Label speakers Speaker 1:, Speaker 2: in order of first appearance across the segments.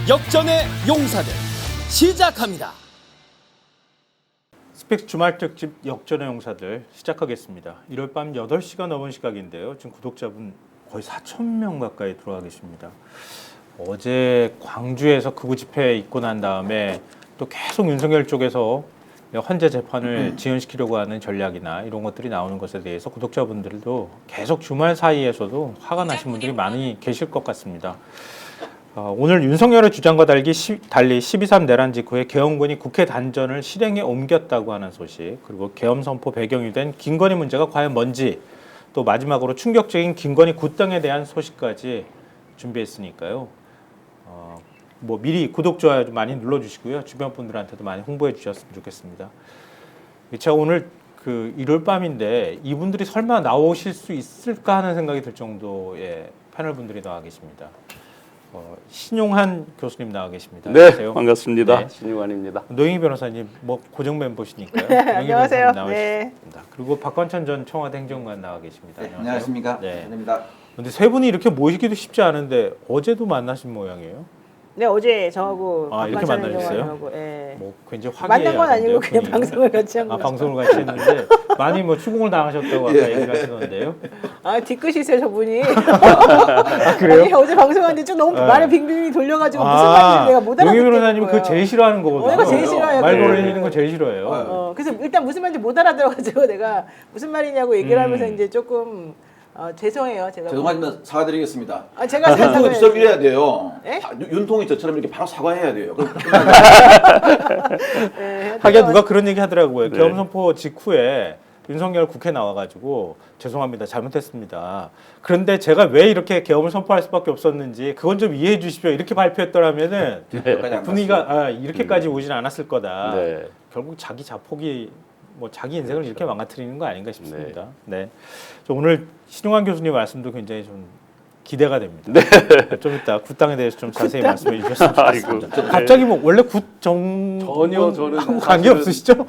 Speaker 1: 역전의 용사들 시작합니다.
Speaker 2: 스펙 주말 특집 역전의 용사들 시작하겠습니다. 일요일 밤 8시가 넘은 시각인데요. 지금 구독자분 거의 4,000명 가까이 들어와 계십니다. 어제 광주에서 극우 집회 있고 난 다음에 또 계속 윤석열 쪽에서 헌재 재판을 지연시키려고 하는 전략이나 이런 것들이 나오는 것에 대해서 구독자분들도 계속 주말 사이에서도 화가 나신 분들이 많이 계실 것 같습니다. 오늘 윤석열의 주장과 달리 12.3 내란 직후에 계엄군이 국회 단전을 실행에 옮겼다고 하는 소식, 그리고 계엄 선포 배경이 된 김건희 문제가 과연 뭔지, 또 마지막으로 충격적인 김건희 굿등에 대한 소식까지 준비했으니까요. 미리 구독, 좋아요 좀 많이 눌러주시고요. 주변 분들한테도 많이 홍보해 주셨으면 좋겠습니다. 제가 오늘 일요일 밤인데 이분들이 설마 나오실 수 있을까 하는 생각이 들 정도의 패널 분들이 나와 계십니다. 신용한 교수님 나와 계십니다.
Speaker 3: 네,
Speaker 2: 안녕하세요.
Speaker 3: 반갑습니다.
Speaker 2: 네.
Speaker 3: 신용환입니다.
Speaker 2: 노영희 변호사님 고정 멤버시니까요.
Speaker 4: 안녕하세요.
Speaker 2: 나오셨습니다.
Speaker 4: 네.
Speaker 2: 그리고 박관천 전 청와대 행정관 나와 계십니다.
Speaker 5: 네, 안녕하십니까.
Speaker 2: 네.
Speaker 5: 안녕입니다.
Speaker 2: 근데 세 분이 이렇게 모시기도 쉽지 않은데 어제도 만나신 모양이에요.
Speaker 4: 네, 어제 저하고
Speaker 2: 이렇게
Speaker 4: 박관찬
Speaker 2: 만나셨어요?
Speaker 4: 행정관하고, 예.
Speaker 2: 굉장히 화기애애하던데요.
Speaker 4: 만난 건 아니고 그냥
Speaker 2: 분위기가.
Speaker 4: 방송을 같이 한 거.
Speaker 2: 방송을 같이 했는데 많이 추궁을 당하셨다고 아까 얘기를 하시던데요.
Speaker 4: 뒤끝이세요, 저분이.
Speaker 2: 그래요?
Speaker 4: 아니, 어제 방송하는데 좀 너무 말을 빙빙 돌려가지고 무슨 말인지 내가 못
Speaker 2: 노영희
Speaker 4: 알아듣겠는
Speaker 2: 변호사님은
Speaker 4: 거예요.
Speaker 2: 그거 제일 싫어하는 거거든요.
Speaker 4: 이거 제일 싫어요.
Speaker 2: 말
Speaker 4: 그거.
Speaker 2: 돌리는 거 제일 싫어해요.
Speaker 4: 그래서 일단 무슨 말인지 못 알아들어가지고 내가 무슨 말이냐고 얘기를 하면서 이제 조금 죄송해요. 제가.
Speaker 5: 죄송하지만 사과드리겠습니다.
Speaker 4: 제가
Speaker 5: 윤통이 저처럼 이래야 돼요.
Speaker 4: 네?
Speaker 5: 윤통이 저처럼 이렇게 바로 사과해야 돼요.
Speaker 4: 네,
Speaker 2: 하긴 누가 그런 얘기 하더라고요.
Speaker 3: 네.
Speaker 2: 계엄 선포 직후에 윤석열 국회 나와가지고 죄송합니다, 잘못했습니다. 그런데 제가 왜 이렇게 계엄을 선포할 수밖에 없었는지 그건 좀 이해해 주십시오. 이렇게 발표했더라면은 분위기가 이렇게까지 오진 않았을 거다.
Speaker 3: 네.
Speaker 2: 결국 자기 자폭이 자기 인생을 이렇게 망가뜨리는 거 아닌가 싶습니다. 네. 저 오늘 신용환 교수님 말씀도 굉장히 좀 기대가 됩니다. 네. 좀 이따 굿당에 대해서 좀 자세히 말씀해 주셨으면 좋겠습니다. 갑자기 원래
Speaker 3: 전혀 저는
Speaker 2: 하고 관계 없으시죠?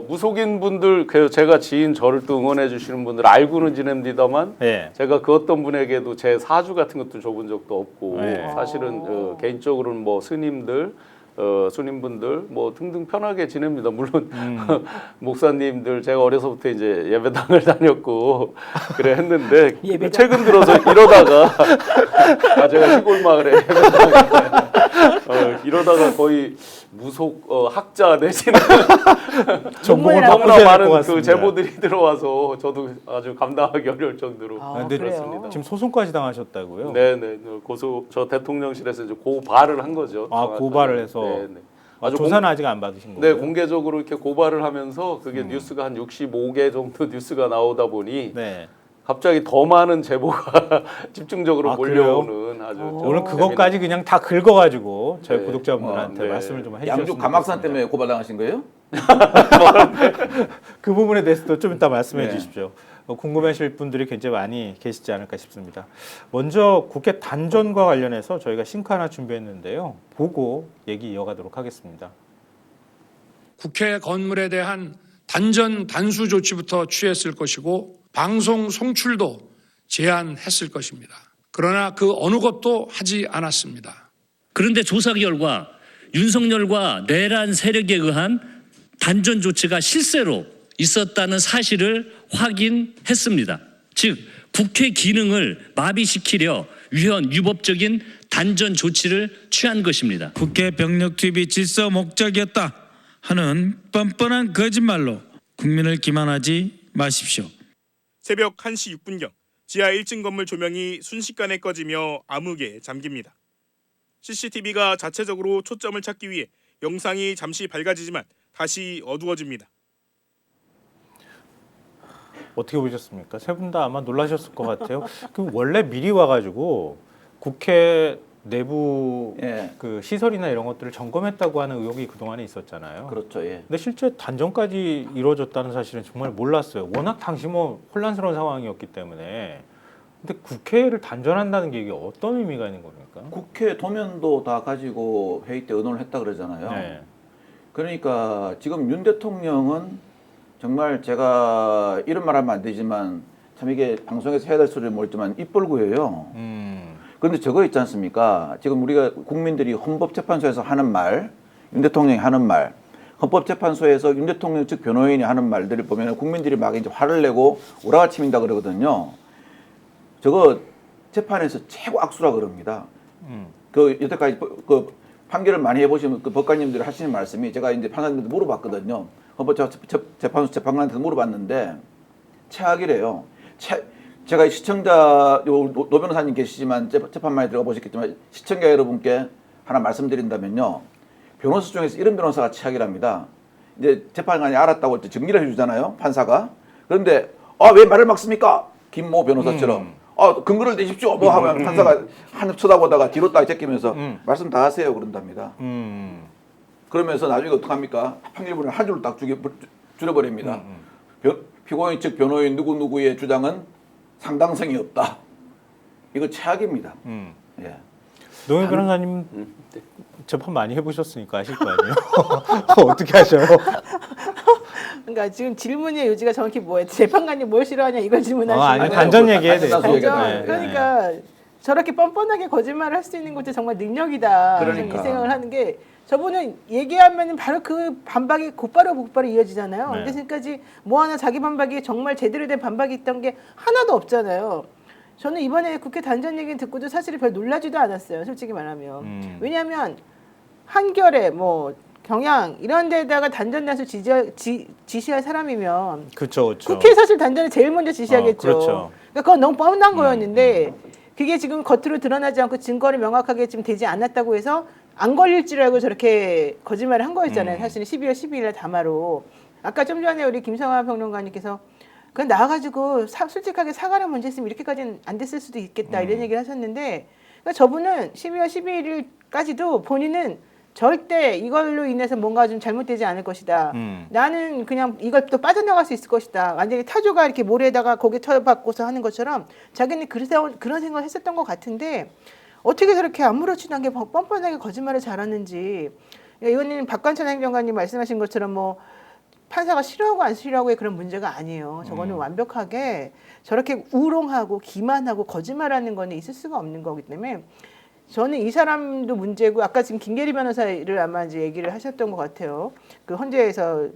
Speaker 3: 무속인 분들, 제가 지인 저를 또 응원해 주시는 분들 알고는 지냅니다만
Speaker 2: 네.
Speaker 3: 제가 그 어떤 분에게도 제 사주 같은 것도 줘본 적도 없고
Speaker 2: 네.
Speaker 3: 사실은 개인적으로는 스님들 수님분들 등등 편하게 지냅니다. 물론 목사님들 제가 어려서부터 이제 예배당을 다녔고 그래 했는데 최근 들어서 이러다가 제가 시골 마을에 예배당 이러다가 거의 무속 학자 내지는
Speaker 2: 전공을
Speaker 3: 너무나
Speaker 2: 바꾸셔야 될 것
Speaker 3: 많은
Speaker 2: 같습니다.
Speaker 3: 제보들이 들어와서 저도 아주 감당하기 어려울 정도로
Speaker 2: 근데
Speaker 4: 그래요?
Speaker 2: 지금 소송까지 당하셨다고요?
Speaker 3: 네네 저 대통령실에서 이제 고발을 한 거죠.
Speaker 2: 고발을 해서
Speaker 3: 네네.
Speaker 2: 조사는 아직 안 받으신
Speaker 3: 네,
Speaker 2: 거예요?
Speaker 3: 공개적으로 이렇게 고발을 하면서 그게 뉴스가 한 65개 정도 뉴스가 나오다 보니
Speaker 2: 네.
Speaker 3: 갑자기 더 많은 제보가 집중적으로
Speaker 2: 그래요?
Speaker 3: 몰려오는 아주
Speaker 2: 오늘 그것까지 그냥 다 긁어가지고 저희
Speaker 3: 네.
Speaker 2: 구독자분들한테
Speaker 3: 네.
Speaker 2: 말씀을 좀 해주셨으면
Speaker 5: 양주 감악산
Speaker 2: 좋겠습니다.
Speaker 5: 때문에 고발당하신 거예요?
Speaker 2: 그 부분에 대해서도 좀 이따 말씀해
Speaker 5: 네.
Speaker 2: 주십시오. 궁금하실 분들이 굉장히 많이 계시지 않을까 싶습니다. 먼저 국회 단전과 관련해서 저희가 싱크 하나 준비했는데요. 보고 얘기 이어가도록 하겠습니다.
Speaker 6: 국회 건물에 대한 단전 단수 조치부터 취했을 것이고 방송 송출도 제한했을 것입니다. 그러나 그 어느 것도 하지 않았습니다.
Speaker 7: 그런데 조사 결과 윤석열과 내란 세력에 의한 단전 조치가 실제로 있었다는 사실을 확인했습니다. 즉 국회 기능을 마비시키려 위헌 유법적인 단전 조치를 취한 것입니다.
Speaker 8: 국회 병력 투입이 질서 목적이었다 하는 뻔뻔한 거짓말로 국민을 기만하지 마십시오.
Speaker 9: 새벽 1시 6분경 지하 1층 건물 조명이 순식간에 꺼지며 암흑에 잠깁니다. CCTV가 자체적으로 초점을 찾기 위해 영상이 잠시 밝아지지만 다시 어두워집니다.
Speaker 2: 어떻게 보셨습니까? 세 분 다 아마 놀라셨을 것 같아요. 원래 미리 와가지고 국회 내부 시설이나 이런 것들을 점검했다고 하는 의혹이 그동안에 있었잖아요.
Speaker 5: 그렇죠. 예.
Speaker 2: 근데 실제 단전까지 이루어졌다는 사실은 정말 몰랐어요. 워낙 당시 혼란스러운 상황이었기 때문에. 근데 국회를 단전한다는 게 이게 어떤 의미가 있는 겁니까?
Speaker 5: 국회 도면도 다 가지고 회의 때 의논을 했다 그러잖아요.
Speaker 2: 네.
Speaker 5: 그러니까 지금 윤 대통령은 정말 제가 이런 말 하면 안 되지만 참 이게 방송에서 해야 될 소리를 모르지만 입벌구예요. 그런데 저거 있지 않습니까? 지금 우리가 국민들이 헌법재판소에서 하는 말, 윤 대통령이 하는 말, 헌법재판소에서 윤 대통령 측 변호인이 하는 말들을 보면 국민들이 막 이제 화를 내고 오라가침인다 그러거든요. 저거 재판에서 최고 악수라 그럽니다. 그 여태까지 그 판결을 많이 해보시면 그 법관님들이 하시는 말씀이 제가 이제 판사님한테 물어봤거든요. 헌법재판소 재판관한테 물어봤는데 최악이래요. 제가 시청자 노 변호사님 계시지만 재판 많이 들어가 보셨겠지만 시청자 여러분께 하나 말씀드린다면요. 변호사 중에서 이런 변호사가 최악이랍니다. 이제 재판관이 알았다고 정리를 해주잖아요. 판사가. 그런데 왜 말을 막습니까? 김모 변호사처럼. 근거를 내십시오. 뭐 하면 판사가 한입 쳐다보다가 뒤로 딱 제끼면서 말씀 다 하세요. 그런답니다. 그러면서 나중에 어떡합니까? 판결문을 한 줄로 딱 줄여버립니다. 피고인 측 변호인 누구누구의 주장은 상당성이 없다. 이거 최악입니다. 예.
Speaker 2: 노영 변호사님 재판 많이 해보셨으니까 아실 거 아니에요? 어떻게 하셔요?
Speaker 4: 그러니까 지금 질문의 요지가 정확히 뭐예요? 재판관이 뭘 싫어하냐 이걸 질문하시는
Speaker 2: 아니
Speaker 4: 거예요.
Speaker 2: 단전 얘기해야 돼요.
Speaker 5: 단전 얘기해야
Speaker 4: 단전.
Speaker 5: 네.
Speaker 4: 그러니까 저렇게 뻔뻔하게 거짓말을 할 수 있는 것도 정말 능력이다.
Speaker 5: 그러니까.
Speaker 4: 이 생각을 하는 게 저분은 얘기하면 바로 그 반박이 곧바로 이어지잖아요.
Speaker 2: 네.
Speaker 4: 근데 지금까지 뭐 하나 자기 반박이 정말 제대로 된 반박이 있던 게 하나도 없잖아요. 저는 이번에 국회 단전 얘기 듣고도 사실 별 놀라지도 않았어요. 솔직히 말하면. 왜냐하면 한겨레 뭐 경향 이런 데다가 단전 단수 지시할 사람이면
Speaker 2: 그렇죠.
Speaker 4: 국회 사실 단전을 제일 먼저 지시하겠죠.
Speaker 2: 그렇죠.
Speaker 4: 그러니까 그건 너무 뻔한 거였는데 그게 지금 겉으로 드러나지 않고 증거를 명확하게 지금 되지 않았다고 해서 안 걸릴 줄 알고 저렇게 거짓말을 한 거였잖아요. 사실은 12월 12일에 담화로. 아까 좀 전에 우리 김성환 평론가님께서 그냥 나와가지고 솔직하게 사과를 먼저 했으면 이렇게까지는 안 됐을 수도 있겠다 이런 얘기를 하셨는데 그러니까 저분은 12월 12일까지도 본인은 절대 이걸로 인해서 뭔가 좀 잘못되지 않을 것이다. 나는 그냥 이걸 또 빠져나갈 수 있을 것이다. 완전히 타조가 이렇게 모래에다가 고개 쳐박고서 하는 것처럼 자기는 그런 생각을 했었던 것 같은데 어떻게 저렇게 아무렇지도 않게 뻔뻔하게 거짓말을 잘하는지. 이거는 박관천 행정관님 말씀하신 것처럼 뭐 판사가 싫어하고 안 싫어하고의 그런 문제가 아니에요. 저거는 완벽하게 저렇게 우롱하고 기만하고 거짓말하는 거는 있을 수가 없는 거기 때문에 저는 이 사람도 문제고 아까 지금 김계리 변호사를 아마 이제 얘기를 하셨던 것 같아요. 그 헌재에서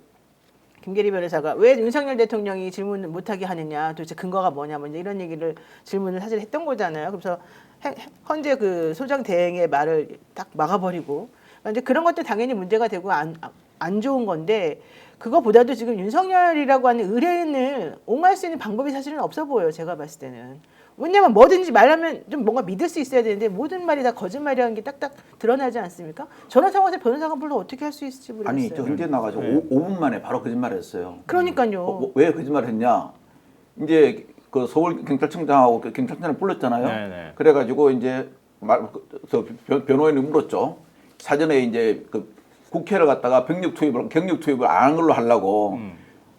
Speaker 4: 김계리 변호사가 왜 윤석열 대통령이 질문을 못하게 하느냐, 도대체 근거가 뭐냐, 뭐 이런 얘기를 질문을 사실 했던 거잖아요. 그래서 헌재 그 소장 대행의 말을 딱 막아버리고 이제 그런 것도 당연히 문제가 되고 안 좋은 건데 그거보다도 지금 윤석열이라고 하는 의뢰인을 옹호할 수 있는 방법이 사실은 없어 보여요. 제가 봤을 때는. 왜냐면 뭐든지 말하면 좀 뭔가 믿을 수 있어야 되는데 모든 말이 다 거짓말이라는 게 딱딱 드러나지 않습니까? 저런 상황에서 변호사가 물론 어떻게 할 수 있을지 모르겠어요.
Speaker 5: 아니 저 현재 나가지고 5분 만에 바로 거짓말했어요.
Speaker 4: 그러니까요.
Speaker 5: 왜 거짓말했냐? 이제 그 서울 경찰청장하고 그 경찰청장을 불렀잖아요.
Speaker 2: 네네.
Speaker 5: 그래가지고 이제 변호인이 물었죠. 사전에 이제 그 국회를 갖다가 경력 투입을 안 한 걸로 하려고.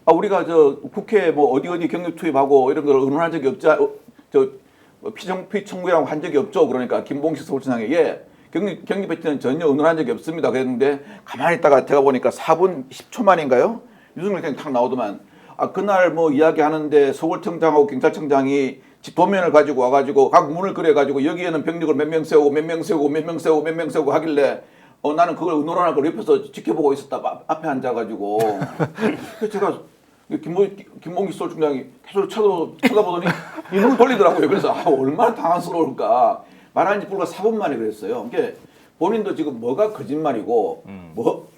Speaker 5: 우리가 저 국회 뭐 어디 경력 투입하고 이런 걸 의논한 적이 없자. 피청구라고 한 적이 없죠. 그러니까 김봉식 서울시장에게 경력 배치는 전혀 의논한 적이 없습니다. 그랬는데 가만히 있다가 제가 보니까 4분 10초 만인가요? 유승민 그냥 탁 나오더만. 그날 뭐 이야기하는데 서울청장하고 경찰청장이 도면을 가지고 와가지고 각 문을 그려가지고 여기에는 병력을 몇 명 세우고 하길래 나는 그걸 의논하는 걸 옆에서 지켜보고 있었다. 앞에 앉아가지고. 그래서 제가 김봉기 서울청장이 계속 쳐다보더니 눈을 돌리더라고요. 그래서 얼마나 당황스러울까. 말한 지 불과 4분 만에 그랬어요. 그러니까 본인도 지금 뭐가 거짓말이고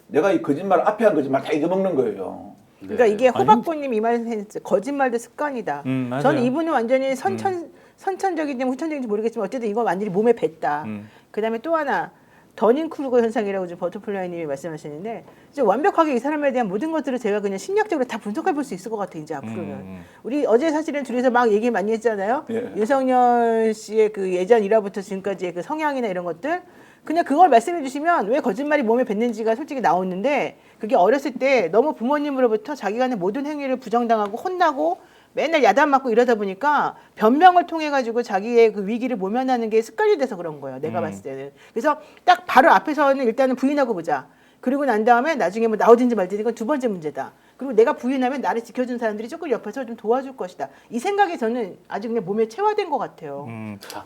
Speaker 5: 내가 이 거짓말 앞에 한 거짓말 다 잊어먹는 거예요.
Speaker 4: 그러니까 이게 호박부님 이 말은 거짓말도 습관이다.
Speaker 2: 맞아요.
Speaker 4: 저는 이분은 완전히 선천적인지 후천적인지 모르겠지만 어쨌든 이건 완전히 몸에 뱄다. 그다음에 또 하나 더닝크루거 현상이라고 지금 버터플라이님이 말씀하시는데 이제 완벽하게 이 사람에 대한 모든 것들을 제가 그냥 심리학적으로 다 분석해 볼 수 있을 것 같아요. 이제 앞으로는 우리 어제 사실은 둘이서 막 얘기 많이 했잖아요.
Speaker 5: 예.
Speaker 4: 윤석열 씨의 그 예전 일화부터 지금까지의 그 성향이나 이런 것들 그냥 그걸 말씀해 주시면 왜 거짓말이 몸에 뱄는지가 솔직히 나오는데 그게 어렸을 때 너무 부모님으로부터 자기가 하는 모든 행위를 부정당하고 혼나고 맨날 야단 맞고 이러다 보니까 변명을 통해 가지고 자기의 그 위기를 모면하는 게 습관이 돼서 그런 거예요. 내가 봤을 때는. 그래서 딱 바로 앞에서는 일단은 부인하고 보자. 그리고 난 다음에 나중에 뭐 나오든지 말든지 이건 두 번째 문제다. 그리고 내가 부인하면 나를 지켜준 사람들이 조금 옆에서 좀 도와줄 것이다. 이 생각이 저는 아주 그냥 몸에 체화된 것 같아요.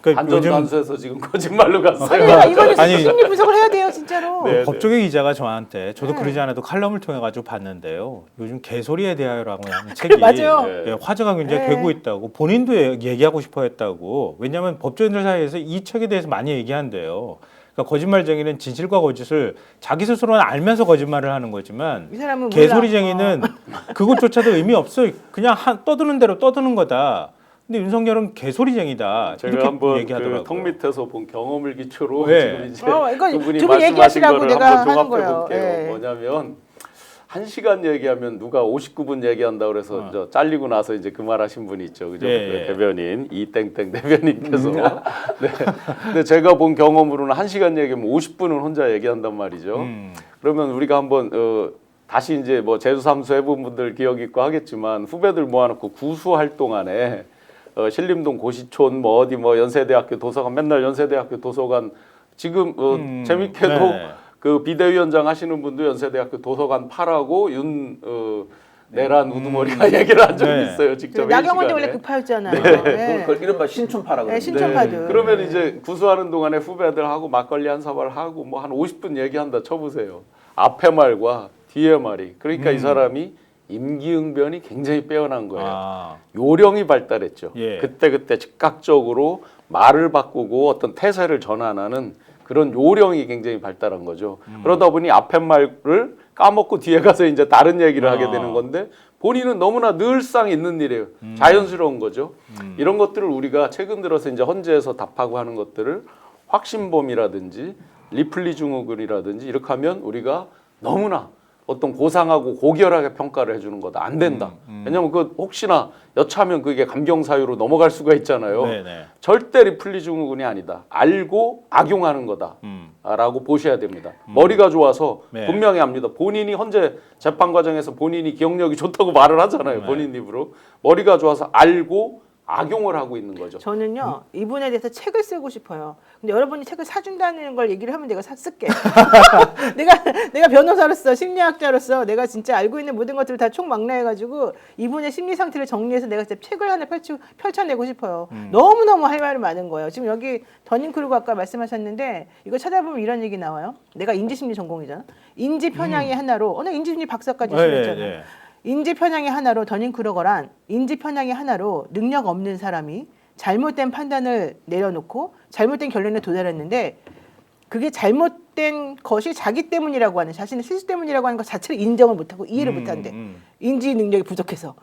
Speaker 3: 단전단수에서 지금 거짓말로 갔어요.
Speaker 4: 아니, 이거는
Speaker 2: 아니,
Speaker 4: 심리 분석을 해야 돼요, 진짜로.
Speaker 3: 네.
Speaker 2: 법조계 기자가 저한테 저도
Speaker 4: 네.
Speaker 2: 그러지 않아도 칼럼을 통해 가지고 봤는데요. 요즘 개소리에 대하여라고 하는 책이
Speaker 4: 맞아요.
Speaker 2: 예, 화제가 굉장히
Speaker 4: 네.
Speaker 2: 되고 있다고 본인도 얘기하고 싶어했다고. 왜냐하면 법조인들 사이에서 이 책에 대해서 많이 얘기한대요. 그러니까 거짓말쟁이는 진실과 거짓을 자기 스스로는 알면서 거짓말을 하는 거지만
Speaker 4: 이 사람은
Speaker 2: 개소리쟁이는 그것조차도 의미 없어요. 그냥 떠드는 대로 떠드는 거다. 근데 윤석열은 개소리쟁이다.
Speaker 3: 제가
Speaker 2: 이렇게
Speaker 3: 한번
Speaker 2: 얘기하더라고요.
Speaker 3: 그 턱 밑에서 본 경험을 기초로
Speaker 2: 네.
Speaker 3: 지금 이제
Speaker 4: 이거
Speaker 3: 두 분이
Speaker 4: 두 분
Speaker 3: 말씀하신
Speaker 4: 얘기하시라고
Speaker 3: 거를
Speaker 4: 내가
Speaker 3: 한번
Speaker 4: 하는
Speaker 3: 종합해
Speaker 4: 거예요.
Speaker 3: 볼게요.
Speaker 4: 예.
Speaker 3: 뭐냐면 1시간 얘기하면 누가 59분 얘기한다 그래서 저 잘리고 나서 이제 그 말하신 분이 있죠, 그죠?
Speaker 2: 예,
Speaker 3: 그
Speaker 2: 예.
Speaker 3: 대변인 이땡땡 대변인께서 네. 근데 제가 본 경험으로는 1시간 얘기하면 50분은 혼자 얘기한단 말이죠. 그러면 우리가 한번 다시 이제 뭐 제주삼수 해본 분들 기억 있고 하겠지만 후배들 모아놓고 구수 활동 안에 신림동 고시촌 뭐 어디 뭐 연세대학교 도서관 맨날 연세대학교 도서관 지금 재밌게도
Speaker 2: 네.
Speaker 3: 그 비대위원장 하시는 분도 연세대학교 도서관 파라고 내란 우두머리가 얘기를 한 적이
Speaker 2: 네.
Speaker 3: 있어요. 직접
Speaker 4: 나경원도
Speaker 3: 회의
Speaker 4: 원래
Speaker 3: 시간에.
Speaker 4: 급파였잖아요.
Speaker 5: 그걸 이른바 신춘파라 그러는데.
Speaker 4: 신촌파들.
Speaker 3: 그러면 이제 구수하는 동안에 후배들하고 막걸리 한 사발 하고 뭐 한 50분 얘기한다 쳐보세요. 앞에 말과 뒤에 말이. 그러니까 이 사람이 임기응변이 굉장히 빼어난 거예요.
Speaker 2: 아.
Speaker 3: 요령이 발달했죠.
Speaker 2: 예.
Speaker 3: 그때 즉각적으로 말을 바꾸고 어떤 태세를 전환하는 그런 요령이 굉장히 발달한 거죠. 그러다 보니 앞에 말을 까먹고 뒤에 가서 이제 다른 얘기를 하게 되는 건데 본인은 너무나 늘상 있는 일이에요. 자연스러운 거죠. 이런 것들을 우리가 최근 들어서 이제 헌재에서 답하고 하는 것들을 확신범이라든지 리플리 증후군이라든지 이렇게 하면 우리가 너무나 어떤 고상하고 고결하게 평가를 해주는 거다. 안 된다. 왜냐하면 그 혹시나 여차하면 그게 감경 사유로 넘어갈 수가 있잖아요.
Speaker 2: 네네.
Speaker 3: 절대 리플리 증후군이 아니다. 알고 악용하는 거다. 라고 보셔야 됩니다. 머리가 좋아서
Speaker 2: 네.
Speaker 3: 분명히 압니다. 본인이 헌재 재판 과정에서 본인이 기억력이 좋다고 말을 하잖아요.
Speaker 2: 네.
Speaker 3: 본인 입으로. 머리가 좋아서 알고 악용을 하고 있는 거죠.
Speaker 4: 저는요 이분에 대해서 책을 쓰고 싶어요. 근데 여러분이 책을 사준다는 걸 얘기를 하면 내가 쓸게. 내가 변호사로서 심리학자로서 내가 진짜 알고 있는 모든 것들을 다 총망라해가지고 이분의 심리 상태를 정리해서 내가 진짜 책을 하나 펼쳐내고 싶어요. 너무너무 할 말이 많은 거예요. 지금 여기 더닝크루그 아까 말씀하셨는데 이거 찾아보면 이런 얘기 나와요. 내가 인지심리 전공이잖아. 인지 편향의 하나로 나 인지심리 박사까지 했잖아요.
Speaker 2: 네.
Speaker 4: 인지 편향의 하나로 더닝크루거란 인지 편향의 하나로 능력 없는 사람이 잘못된 판단을 내려놓고 잘못된 결론에 도달했는데 그게 잘못된 것이 자기 때문이라고 하는 자신의 실수 때문이라고 하는 것 자체를 인정을 못하고 이해를 못한대. 인지 능력이 부족해서.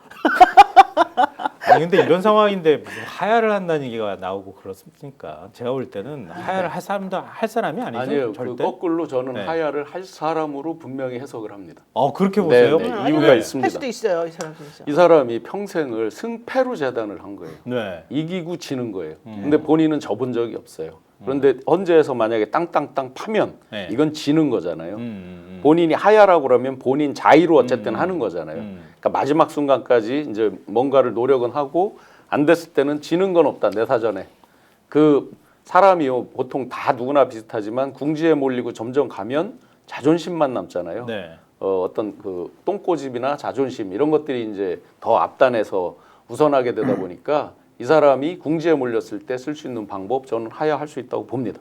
Speaker 2: 아니 근데 이런 상황인데 무슨 하야를 한다는 얘기가 나오고 그렇습니까? 제가 볼 때는 하야를 할 사람이 아니죠.
Speaker 3: 아니에요. 그
Speaker 2: 절대.
Speaker 3: 거꾸로 저는
Speaker 2: 네.
Speaker 3: 하야를 할 사람으로 분명히 해석을 합니다.
Speaker 2: 그렇게 보세요?
Speaker 3: 네.
Speaker 4: 아니,
Speaker 3: 이유가
Speaker 4: 할
Speaker 3: 있습니다.
Speaker 4: 수도 있어요, 이 사람 진짜.
Speaker 3: 이 사람이 평생을 승패로 재단을 한 거예요.
Speaker 2: 네.
Speaker 3: 이기고 지는 거예요. 근데 본인은 져본 적이 없어요. 그런데 헌재에서 만약에 땅땅땅 파면
Speaker 2: 네.
Speaker 3: 이건 지는 거잖아요. 본인이 하야라고 그러면 본인 자의로 어쨌든 하는 거잖아요. 그러니까 마지막 순간까지 이제 뭔가를 노력은 하고 안 됐을 때는 지는 건 없다. 내 사전에. 그 사람이요 보통 다 누구나 비슷하지만 궁지에 몰리고 점점 가면 자존심만 남잖아요.
Speaker 2: 네.
Speaker 3: 어떤 그 똥꼬집이나 자존심 이런 것들이 이제 더 앞단에서 우선하게 되다 보니까 이 사람이 궁지에 몰렸을 때 쓸 수 있는 방법 저는 하야할 수 있다고 봅니다.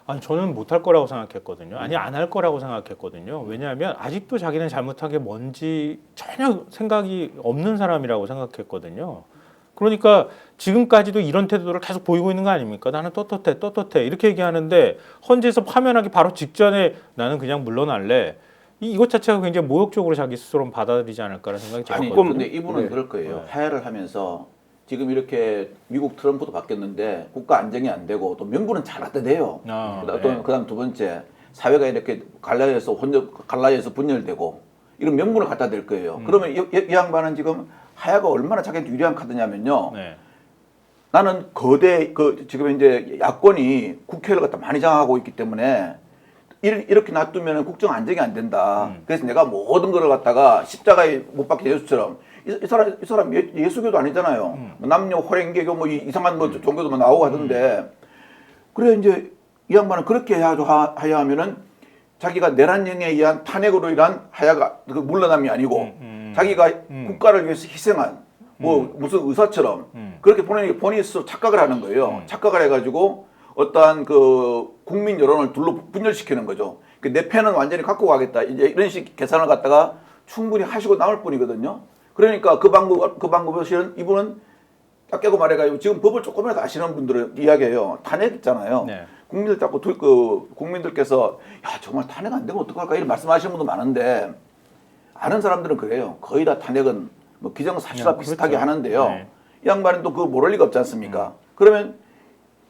Speaker 2: 아니 저는 못할 거라고 생각했거든요. 아니 안 할 거라고 생각했거든요. 왜냐하면 아직도 자기는 잘못한 게 뭔지 전혀 생각이 없는 사람이라고 생각했거든요. 그러니까 지금까지도 이런 태도를 계속 보이고 있는 거 아닙니까? 나는 떳떳해 이렇게 얘기하는데 헌재에서 파면하기 바로 직전에 나는 그냥 물러날래. 이것 자체가 굉장히 모욕적으로 자기 스스로 받아들이지 않을까라는 생각이
Speaker 5: 아니
Speaker 2: 들었거든요.
Speaker 5: 근데 이분은 그럴 거예요. 하야를 하면서 지금 이렇게 미국 트럼프도 바뀌었는데 국가 안정이 안 되고 또 명분은 잘 갖다 대요. 그다음 두 번째 사회가 이렇게 갈라져서 분열되고 이런 명분을 갖다 댈 거예요. 그러면 이 양반은 지금 하야가 얼마나 자기한테 유리한 카드냐면요.
Speaker 2: 네.
Speaker 5: 나는 거대 지금 이제 야권이 국회를 갖다 많이 장악하고 있기 때문에 이렇게 놔두면 국정 안정이 안 된다. 그래서 내가 모든 걸 갖다가 십자가에 못 박힌 예수처럼 이 사람 예수교도 아니잖아요. 뭐 남녀 호랭개교 뭐 이상한 뭐 종교도 뭐 나오고 하던데 그래 이제 이 양반은 그렇게 해야 하면은 자기가 내란령에 의한 탄핵으로 인한 하야가 그 물러남이 아니고 자기가 국가를 위해서 희생한 뭐 무슨 의사처럼 그렇게 본인이 스스로 착각을 하는 거예요. 착각을 해가지고 어떠한 그 국민 여론을 둘로 분열시키는 거죠. 내 편은 완전히 갖고 가겠다. 이제 이런 식 계산을 갖다가 충분히 하시고 나올 뿐이거든요. 그러니까 그 방법을 실은 이분은 딱 깨고 말해가지고 지금 법을 조금이라도 아시는 분들은 이야기해요. 탄핵 있잖아요.
Speaker 2: 네.
Speaker 5: 국민들 자꾸 국민들께서 야 정말 탄핵 안 되면 어떡할까 이런 말씀하시는 분도 많은데 아는 사람들은 그래요. 거의 다 탄핵은 뭐 기정사실과 비슷하게
Speaker 2: 그렇죠.
Speaker 5: 하는데요.
Speaker 2: 네.
Speaker 5: 이 양반은 또 그거 모를 리가 없지 않습니까? 그러면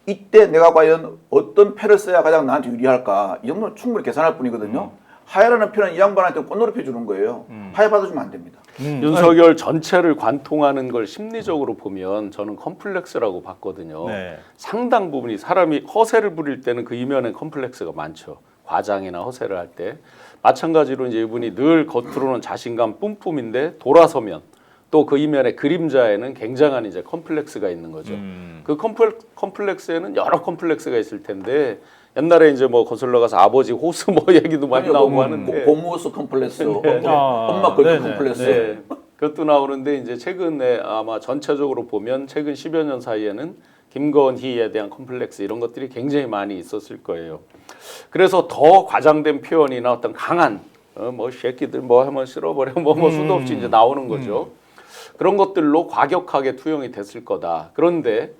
Speaker 5: 이때 내가 과연 어떤 패를 써야 가장 나한테 유리할까? 이 정도는 충분히 계산할 뿐이거든요. 하야라는 표는 이 양반한테 꽃놀이 주는 거예요. 하야 받아주면 안 됩니다.
Speaker 3: 윤석열 전체를 관통하는 걸 심리적으로 보면 저는 컴플렉스라고 봤거든요.
Speaker 2: 네.
Speaker 3: 상당 부분이 사람이 허세를 부릴 때는 그 이면에 컴플렉스가 많죠. 과장이나 허세를 할 때. 마찬가지로 이제 이분이 늘 겉으로는 자신감 뿜뿜인데 돌아서면 또 그 이면의 그림자에는 굉장한 이제 컴플렉스가 있는 거죠. 그 컴플렉스에는 여러 컴플렉스가 있을 텐데 옛날에 이제 뭐 거슬러 가서 아버지 호수 뭐 얘기도 많이 나오고 하는데
Speaker 5: 고무호수 컴플렉스, 엄마 걸린 컴플렉스.
Speaker 3: 네. 그것도 나오는데 이제 최근에 아마 전체적으로 보면 최근 10여 년 사이에는 김건희에 대한 컴플렉스 이런 것들이 굉장히 많이 있었을 거예요. 그래서 더 과장된 표현이나 어떤 강한 뭐 새끼들 뭐 하면 쓸어버려 뭐 수도 없이 이제 나오는 거죠. 그런 것들로 과격하게 투영이 됐을 거다. 그런데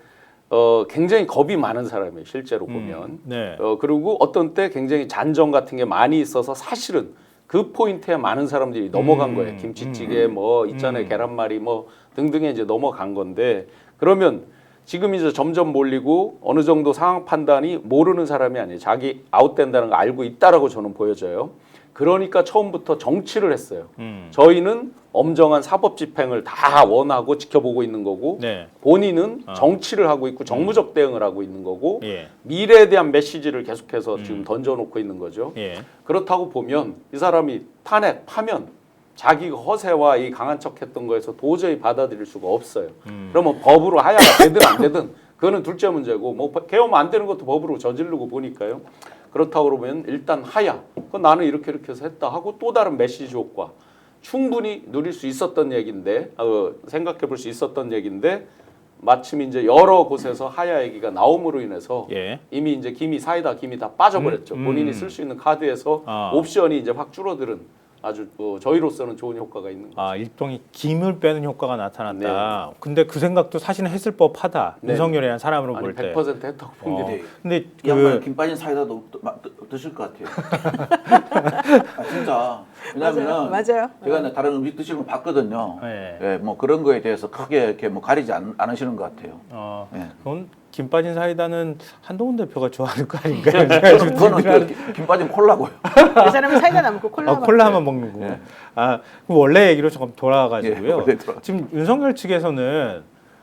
Speaker 3: 굉장히 겁이 많은 사람이에요. 실제로 보면.
Speaker 2: 네.
Speaker 3: 그리고 어떤 때 굉장히 잔정 같은 게 많이 있어서 사실은 그 포인트에 많은 사람들이 넘어간 거예요. 김치찌개 뭐 있잖아요. 계란말이 뭐 등등에 이제 넘어간 건데 그러면 지금 이제 점점 몰리고 어느 정도 상황 판단이 모르는 사람이 아니에요. 자기 아웃된다는 거 알고 있다라고 저는 보여져요. 그러니까 처음부터 정치를 했어요. 저희는 엄정한 사법 집행을 다 원하고 지켜보고 있는 거고
Speaker 2: 네.
Speaker 3: 본인은 정치를 하고 있고 정무적 대응을 하고 있는 거고
Speaker 2: 예.
Speaker 3: 미래에 대한 메시지를 계속해서 지금 던져놓고 있는 거죠.
Speaker 2: 예.
Speaker 3: 그렇다고 보면 이 사람이 탄핵, 파면 자기가 허세와 이 강한 척했던 거에서 도저히 받아들일 수가 없어요. 그러면 법으로 하야가 되든 안 되든 그거는 둘째 문제고 뭐 개엄 안 되는 것도 법으로 저지르고 보니까요. 그렇다고 그러면 일단 하야. 그건 나는 이렇게 해서 했다 하고 또 다른 메시지 효과. 충분히 누릴 수 있었던 얘기인데 생각해 볼 수 있었던 얘기인데 마침 이제 여러 곳에서 하야 얘기가 나옴으로 인해서
Speaker 2: 예.
Speaker 3: 이미 이제 사이다 김이 다 빠져버렸죠. 본인이 쓸 수 있는 카드에서 옵션이 이제 확 줄어드는 아주 저희로서는 좋은 효과가 있는 거죠.
Speaker 2: 아, 일종의 김을 빼는 효과가 나타났다. 근데 그 생각도 사실은 했을 법하다.
Speaker 3: 네.
Speaker 2: 윤석열이라는 사람으로
Speaker 3: 아니,
Speaker 2: 볼 때.
Speaker 3: 100% 했다고 봅니다.
Speaker 2: 근데
Speaker 5: 이 양반 김 빠진 사이다도 드실 것 같아요. 아, 진짜. 왜냐하면
Speaker 4: 맞아요.
Speaker 5: 제가 다른 음식 드시는 거 봤거든요.
Speaker 2: 네.
Speaker 5: 예, 뭐 그런 거에 대해서 크게 이렇게 뭐 가리지 않으시는 것 같아요. 예.
Speaker 2: 그건 김 빠진 사이다는 한동훈 대표가 좋아하는 거 아닌가요?
Speaker 5: 그거는 김 빠진 콜라고요.
Speaker 4: 그 사람은 사이다 남고 콜라.
Speaker 2: 콜라만 먹는 거.
Speaker 5: 네.
Speaker 2: 아, 그럼 원래 얘기로 조금 돌아가지고요.
Speaker 5: 예, 원래 돌아가.
Speaker 2: 지금 윤석열 측에서는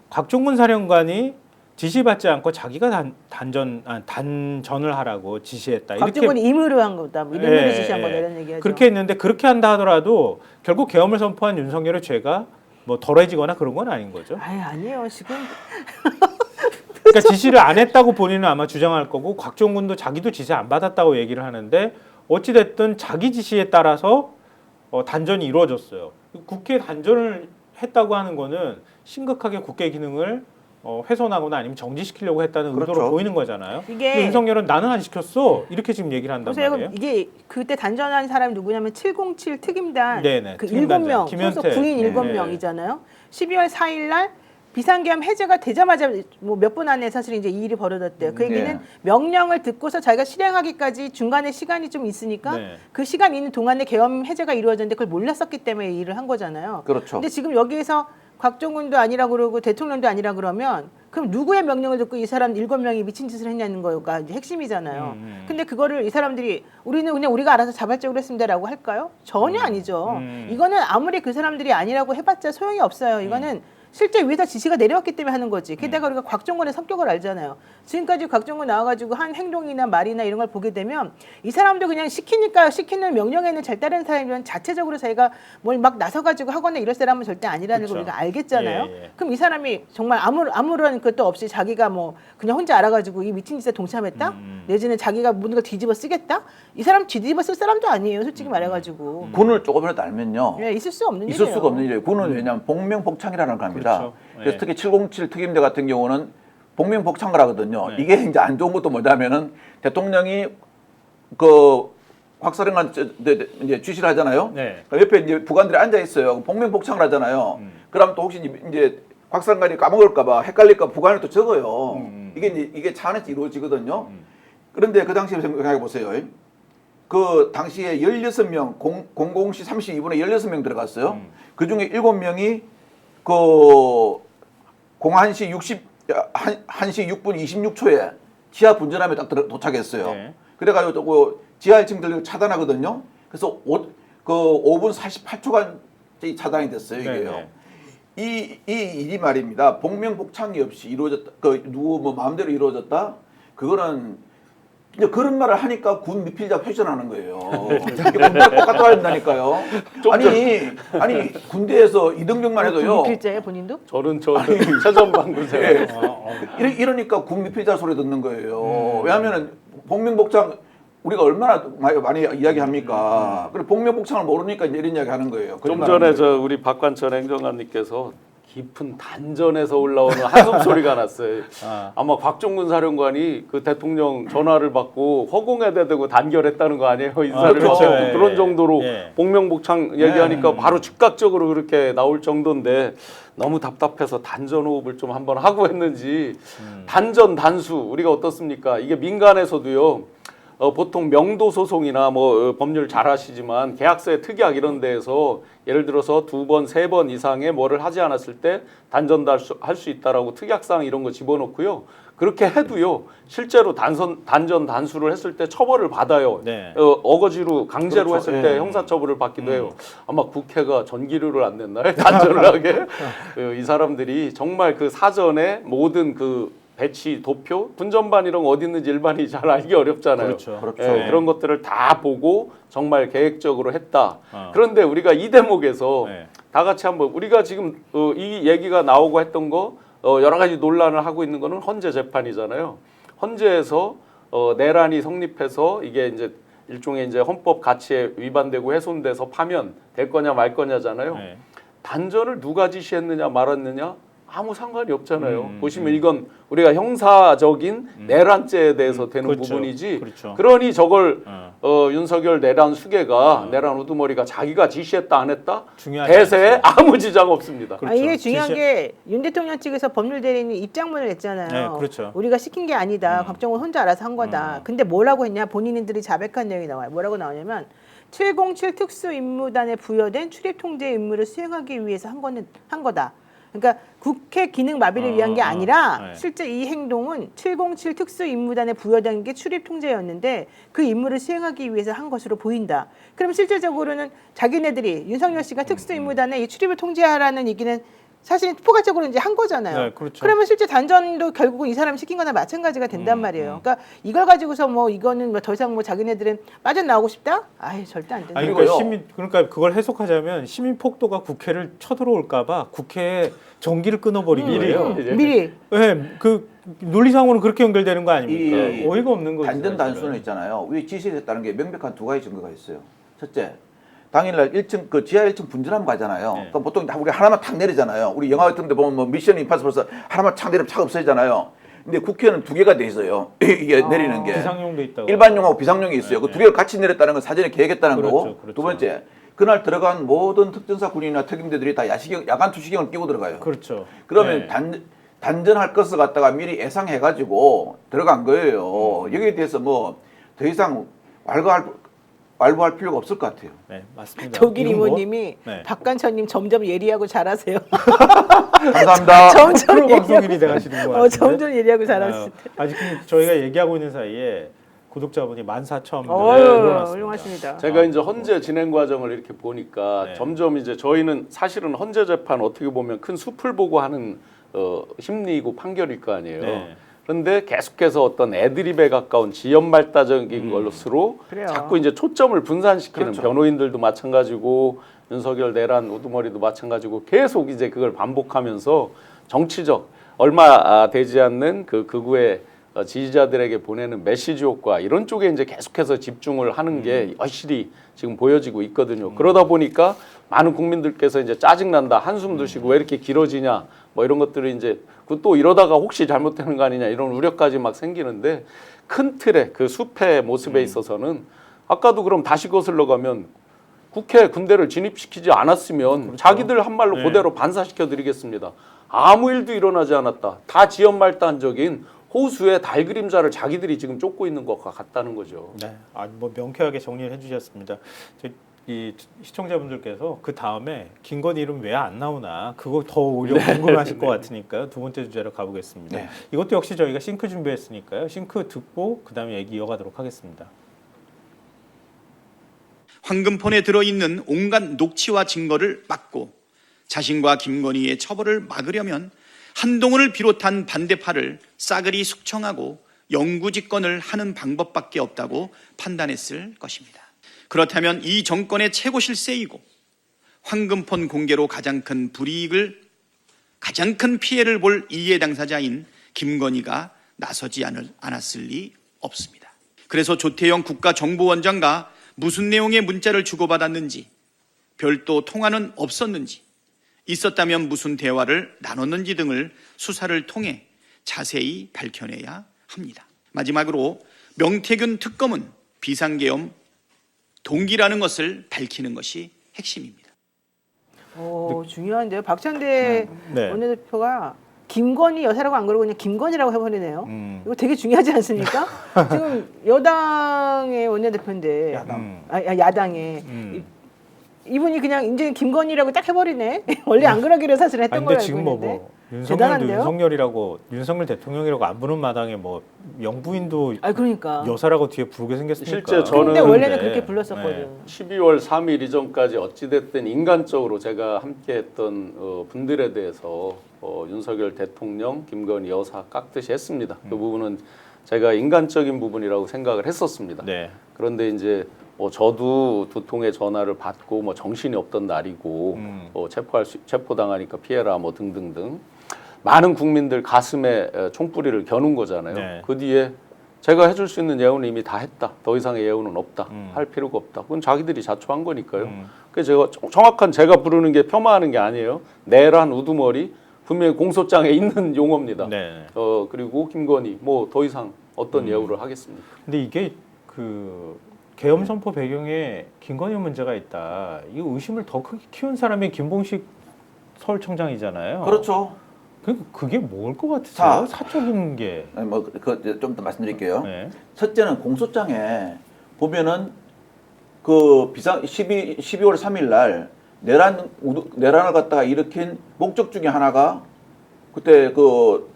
Speaker 2: 곽종근 사령관이 지시받지 않고 자기가 단전을 하라고 지시했다.
Speaker 4: 곽종근이 임의로 한 거다. 뭐 임의로
Speaker 2: 예,
Speaker 4: 지시한 거다
Speaker 2: 예.
Speaker 4: 이런 얘기하죠.
Speaker 2: 그렇게 했는데 그렇게 한다 하더라도 결국 계엄을 선포한 윤석열의 죄가 뭐 덜해지거나 그런 건 아닌 거죠.
Speaker 4: 아니에요. 지금
Speaker 2: 그러니까 지시를 안 했다고 본인은 아마 주장할 거고 곽종근도 자기도 지시 안 받았다고 얘기를 하는데 어찌 됐든 자기 지시에 따라서 단전이 이루어졌어요. 국회 단전을 했다고 하는 거는 심각하게 국회 기능을 훼손하거나 아니면 정지시키려고 했다는
Speaker 5: 그렇죠.
Speaker 2: 의도로 보이는 거잖아요.
Speaker 4: 이게-
Speaker 2: 근데 윤석열은 나는 안 시켰어 이렇게 지금 얘기를 한단
Speaker 4: 보세요.
Speaker 2: 말이에요.
Speaker 4: 이게 그때 단전한 사람이 누구냐면 707 특임단
Speaker 2: 네네,
Speaker 4: 그
Speaker 2: 특임단장,
Speaker 4: 7명
Speaker 2: 김현태.
Speaker 4: 소속 군인
Speaker 2: 네.
Speaker 4: 7명이잖아요. 12월 4일 날 비상계엄 해제가 되자마자 뭐 몇 분 안에 사실 이제 이 일이 벌어졌대요. 그 얘기는
Speaker 5: 네.
Speaker 4: 명령을 듣고서 자기가 실행하기까지 중간에 시간이 좀 있으니까
Speaker 2: 네.
Speaker 4: 그 시간 있는 동안에 계엄 해제가 이루어졌는데 그걸 몰랐었기 때문에 이 일을 한 거잖아요.
Speaker 5: 그렇죠.
Speaker 4: 근데 지금 여기에서 곽종근도 아니라 그러고 대통령도 아니라 그러면 그럼 누구의 명령을 듣고 이 사람 7명이 미친 짓을 했냐는 거가 이제 핵심이잖아요. 근데 그거를 이 사람들이 우리는 그냥 우리가 알아서 자발적으로 했습니다라고 할까요? 전혀 아니죠. 이거는 아무리 그 사람들이 아니라고 해봤자 소용이 없어요. 이거는 실제 위에서 지시가 내려왔기 때문에 하는 거지. 게다가 우리가 곽종건의 성격을 알잖아요. 지금까지 곽종건 나와가지고 한 행동이나 말이나 이런 걸 보게 되면 이 사람도 그냥 시키니까 시키는 명령에는 잘 따르는 사람이면 자체적으로 자기가 뭘 막 나서가지고 하거나 이럴 사람은 절대 아니라는 걸 우리가 알겠잖아요. 그럼 이 사람이 정말 아무런 것도 없이 자기가 뭐 그냥 혼자 알아가지고 이 미팅 짓에 동참했다? 내지는 자기가 모든 걸 뒤집어 쓰겠다? 이 사람 뒤집어 쓸 사람도 아니에요. 솔직히 말해가지고.
Speaker 5: 군을 조금이라도 알면요.
Speaker 4: 예, 있을 수 없는
Speaker 5: 있을
Speaker 4: 일이에요.
Speaker 5: 수가 없는 일이에요. 군은 왜냐하면 복명복창이라는 걸 합니다.
Speaker 2: 그렇죠.
Speaker 5: 그래서
Speaker 2: 네.
Speaker 5: 특히 707 특임대 같은 경우는 복명복창을 하거든요. 이게 이제 안 좋은 것도 뭐냐면은 대통령이 그 곽사령관 이제 지시를 하잖아요.
Speaker 2: 네.
Speaker 5: 옆에 이제 부관들이 앉아 있어요. 복명복창을 하잖아요. 그럼 또 혹시 이제 곽사령관이 까먹을까봐 헷갈릴까 부관을 또 적어요. 이게 차 안에서 이루어지거든요. 그런데 그 당시에 생각해 보세요. 그 당시에 16명 00시 32분에 16명 들어갔어요. 그 중에 7명이 그 01시 1시 6분 26초에 지하 분전함에 딱 도착했어요.
Speaker 2: 네.
Speaker 5: 그래가지고 그 지하 1층들 차단하거든요. 그래서 그 5분 48초간 차단이 됐어요. 이게요.
Speaker 2: 네,
Speaker 5: 이 일이 말입니다. 복명복창이 없이 이루어졌다. 그 누구 뭐 마음대로 이루어졌다. 그거는 이제 그런 말을 하니까 군 미필자 회전하는 거예요. 군대 똑같아 한다니까요. 아니 군대에서 이등병만 해도요.
Speaker 4: 필자예요 본인도?
Speaker 3: 저는 최전방군생.
Speaker 5: 예. 이러니까 군 미필자 소리 듣는 거예요. 왜냐하면은 복명복창 우리가 얼마나 많이 이야기합니까? 그리고 복명복창을 모르니까 이제 이런 이야기 하는 거예요.
Speaker 3: 좀 전에 우리 박관철 행정관님께서 깊은 단전에서 올라오는 한숨 소리가 났어요. 아마 곽종근 사령관이 그 대통령 전화를 받고 허공에다 대고 단결했다는 거 아니에요? 인사를
Speaker 5: 그렇죠.
Speaker 3: 했죠. 그런 정도로
Speaker 2: 예.
Speaker 3: 복명복창 얘기하니까 바로 즉각적으로 그렇게 나올 정도인데 너무 답답해서 단전 호흡을 좀 한번 하고 했는지 단전 단수 우리가 어떻습니까? 이게 민간에서도요. 보통 명도 소송이나 뭐 법률 잘 아시지만 계약서의 특약 이런 데에서 예를 들어서 2번, 3번 이상의 뭐를 하지 않았을 때 단전 할 수 있다라고 특약사항 이런 거 집어넣고요. 그렇게 해도요. 실제로 단전 단수를 했을 때 처벌을 받아요.
Speaker 2: 네.
Speaker 3: 어거지로 강제로
Speaker 5: 그렇죠.
Speaker 3: 했을 때 형사처벌을 받기도 해요. 아마 국회가 전기료를 안 냈나요? 단전을 하게. 이 사람들이 정말 그 사전에 모든 그 배치, 도표, 분전반 이런 거 어디 있는지 일반인이 잘 알기 어렵잖아요.
Speaker 2: 그렇죠.
Speaker 3: 예, 그런 것들을 다 보고 정말 계획적으로 했다. 그런데 우리가 이 대목에서 다 같이 한번 우리가 지금 이 얘기가 나오고 했던 거 여러 가지 논란을 하고 있는 거는 헌재 재판이잖아요. 헌재에서 내란이 성립해서 이게 이제 일종의 이제 헌법 가치에 위반되고 훼손돼서 파면 될 거냐 말 거냐잖아요. 단전을 누가 지시했느냐 말았느냐 아무 상관이 없잖아요. 보시면 이건 우리가 형사적인 내란죄에 대해서 되는
Speaker 2: 그렇죠.
Speaker 3: 부분이지.
Speaker 2: 그렇죠.
Speaker 3: 그러니 저걸 윤석열 내란 수괴가 내란 우두머리가 자기가 지시했다 안 했다
Speaker 2: 중요하지
Speaker 3: 대세에 아무 지장 없습니다.
Speaker 2: 그렇죠.
Speaker 4: 이게 중요한 게 윤 대통령 측에서 법률 대리인이 입장문을 냈잖아요.
Speaker 2: 네, 그렇죠.
Speaker 4: 우리가 시킨 게 아니다. 곽종원 혼자 알아서 한 거다. 근데 뭐라고 했냐? 본인들이 자백한 내용이 나와요. 뭐라고 나오냐면 707 특수임무단에 부여된 출입 통제 임무를 수행하기 위해서 한 거다. 그러니까 국회 기능 마비를 위한 게 아니라 실제 이 행동은 707 특수임무단에 부여된 게 출입 통제였는데 그 임무를 수행하기 위해서 한 것으로 보인다. 그럼 실질적으로는 자기네들이 윤석열 씨가 특수임무단에 이 출입을 통제하라는 얘기는 사실 포괄적으로 이제 한 거잖아요.
Speaker 2: 네, 그렇죠.
Speaker 4: 그러면 실제 단전도 결국은 이 사람이 시킨 거나 마찬가지가 된단 말이에요. 그러니까 이걸 가지고서 뭐 이거는 뭐 더 이상 뭐 자기네들은 빠져나오고 싶다? 아예 절대 안 된다.
Speaker 2: 아니 그러니까 그걸 해석하자면 시민 폭도가 국회를 쳐들어올까봐 국회에 전기를 끊어버린 거예요.
Speaker 4: 미리.
Speaker 2: 네, 그 논리상으로는 그렇게 연결되는 거 아닙니까? 어이가 없는 거죠.
Speaker 5: 단전 단수는 있잖아요. 왜 지시했다는 게 명백한 두 가지 증거가 있어요. 첫째, 당일날 1층 그 지하 1층 분전함 가잖아요. 그러니까 보통 우리 하나만 탁 내리잖아요. 우리 영화 같은 데 보면 뭐 미션 임파서블에서 하나만 탁 내리면 차가 없어지잖아요. 근데 국회는 두 개가 돼 있어요. 이게 내리는 게.
Speaker 2: 비상용도 있다고.
Speaker 5: 일반용하고 비상용이 있어요. 그 두 개를 같이 내렸다는 건 사전에 계획했다는 거고.
Speaker 2: 그렇죠.
Speaker 5: 두 번째, 그날 들어간 모든 특전사 군인이나 특임대들이 다 야간 투시경을 끼고 들어가요.
Speaker 2: 그렇죠.
Speaker 5: 그러면 단전할 것을 갖다가 미리 예상해가지고 들어간 거예요. 여기에 대해서 뭐 더 이상 왈부할 필요가 없을 것 같아요.
Speaker 2: 네, 맞습니다.
Speaker 4: 독일
Speaker 2: 이건 뭐?
Speaker 4: 이모님이
Speaker 2: 네.
Speaker 4: 박관철님 점점 예리하고 잘하세요.
Speaker 5: 감사합니다.
Speaker 4: 점점
Speaker 2: 프로 방송인이 돼가시는 것 같은데.
Speaker 4: 점점 예리하고 잘하시죠.
Speaker 2: 아직 저희가 얘기하고 있는 사이에 구독자분이 14,000명
Speaker 4: 훌륭하십니다.
Speaker 3: 제가 이제 헌재 진행 과정을 이렇게 보니까
Speaker 2: 네.
Speaker 3: 점점 이제 저희는 사실은 헌재 재판 어떻게 보면 큰 숲을 보고 하는 심리이고 판결일 거 아니에요.
Speaker 2: 네.
Speaker 3: 그런데 계속해서 어떤 애드립에 가까운 지연 발다적인 것으로
Speaker 4: 그래요.
Speaker 3: 자꾸 이제 초점을 분산시키는
Speaker 5: 그렇죠.
Speaker 3: 변호인들도 마찬가지고 윤석열 내란 우두머리도 마찬가지고 계속 이제 그걸 반복하면서 정치적 얼마 되지 않는 그 극우의 지지자들에게 보내는 메시지 효과 이런 쪽에 이제 계속해서 집중을 하는 게 여실히 지금 보여지고 있거든요. 그러다 보니까 많은 국민들께서 이제 짜증난다, 한숨 드시고 왜 이렇게 길어지냐, 뭐 이런 것들이 이제 또 이러다가 혹시 잘못되는 거 아니냐 이런 우려까지 막 생기는데 큰 틀의 그 숲의 모습에 있어서는 아까도 그럼 다시 거슬러 가면 국회 군대를 진입시키지 않았으면 자기들 한 말로
Speaker 2: 네.
Speaker 3: 그대로 반사시켜 드리겠습니다. 아무 일도 일어나지 않았다. 다 지연말단적인 호수의 달 그림자를 자기들이 지금 쫓고 있는 것 같다는 거죠.
Speaker 2: 네, 뭐 명쾌하게 정리를 해주셨습니다. 이 시청자분들께서 그 다음에 김건희 이름 왜 안 나오나 그거 더 오히려 궁금하실 것 같으니까요. 두 번째 주제로 가보겠습니다.
Speaker 5: 네.
Speaker 2: 이것도 역시 저희가 싱크 준비했으니까요. 싱크 듣고 그 다음에 얘기 이어가도록 하겠습니다.
Speaker 10: 황금폰에 들어있는 온갖 녹취와 증거를 막고 자신과 김건희의 처벌을 막으려면 한동훈을 비롯한 반대파를 싸그리 숙청하고 영구집권을 하는 방법밖에 없다고 판단했을 것입니다. 그렇다면 이 정권의 최고 실세이고 황금폰 공개로 가장 큰 피해를 볼 이해 당사자인 김건희가 나서지 않았을 리 없습니다. 그래서 조태영 국가정보원장과 무슨 내용의 문자를 주고받았는지, 별도 통화는 없었는지, 있었다면 무슨 대화를 나눴는지 등을 수사를 통해 자세히 밝혀내야 합니다. 마지막으로 명태균 특검은 비상계엄 동기라는 것을 밝히는 것이 핵심입니다.
Speaker 4: 중요한데요. 박찬대
Speaker 2: 네.
Speaker 4: 원내대표가 김건희 여사라고 안 그러고 그냥 김건희라고 해버리네요. 이거 되게 중요하지 않습니까? 지금 여당의 원내대표인데 야당의 이분이 그냥 이제 김건희라고 딱 해버리네. 원래 안 그러기로 사실 했던
Speaker 2: 근데
Speaker 4: 걸로 알고
Speaker 2: 지금
Speaker 4: 있는데.
Speaker 2: 윤석열도
Speaker 4: 대단한데요?
Speaker 2: 윤석열 대통령이라고 안 부르는 마당에 뭐 영부인도
Speaker 4: 그러니까.
Speaker 2: 여사라고 뒤에 부르게 생겼으니까.
Speaker 3: 실제 저는
Speaker 4: 근데 원래는 그렇게 불렀었거든.
Speaker 3: 12월 3일 이전까지 어찌됐든 인간적으로 제가 함께했던 분들에 대해서 윤석열 대통령, 김건희 여사 깍듯이 했습니다. 그 부분은 제가 인간적인 부분이라고 생각을 했었습니다.
Speaker 2: 네.
Speaker 3: 그런데 이제 저도 두 통의 전화를 받고 뭐 정신이 없던 날이고 체포당하니까 피해라 뭐 등등등 많은 국민들 가슴에 총뿌리를 겨눈 거잖아요.
Speaker 2: 네.
Speaker 3: 그 뒤에 제가 해줄 수 있는 예우는 이미 다 했다. 더 이상의 예우는 없다. 할 필요가 없다. 그건 자기들이 자초한 거니까요. 그래서 제가 정확한 제가 부르는 게 폄하하는 게 아니에요. 내란 우두머리 분명히 공소장에 있는 용어입니다.
Speaker 2: 네.
Speaker 3: 그리고 김건희 뭐 더 이상 어떤 예우를 하겠습니까?
Speaker 2: 근데 이게 그 계엄 선포 배경에 김건희 문제가 있다. 이 의심을 더 크게 키운 사람이 김봉식 서울청장이잖아요.
Speaker 5: 그렇죠.
Speaker 2: 그게 뭘 것 같으세요?
Speaker 5: 자,
Speaker 2: 사적인 게.
Speaker 5: 좀 더 말씀드릴게요.
Speaker 2: 네.
Speaker 5: 첫째는 공소장에 보면은 그 12월 3일 날 내란을 갖다가 일으킨 목적 중에 하나가 그때 그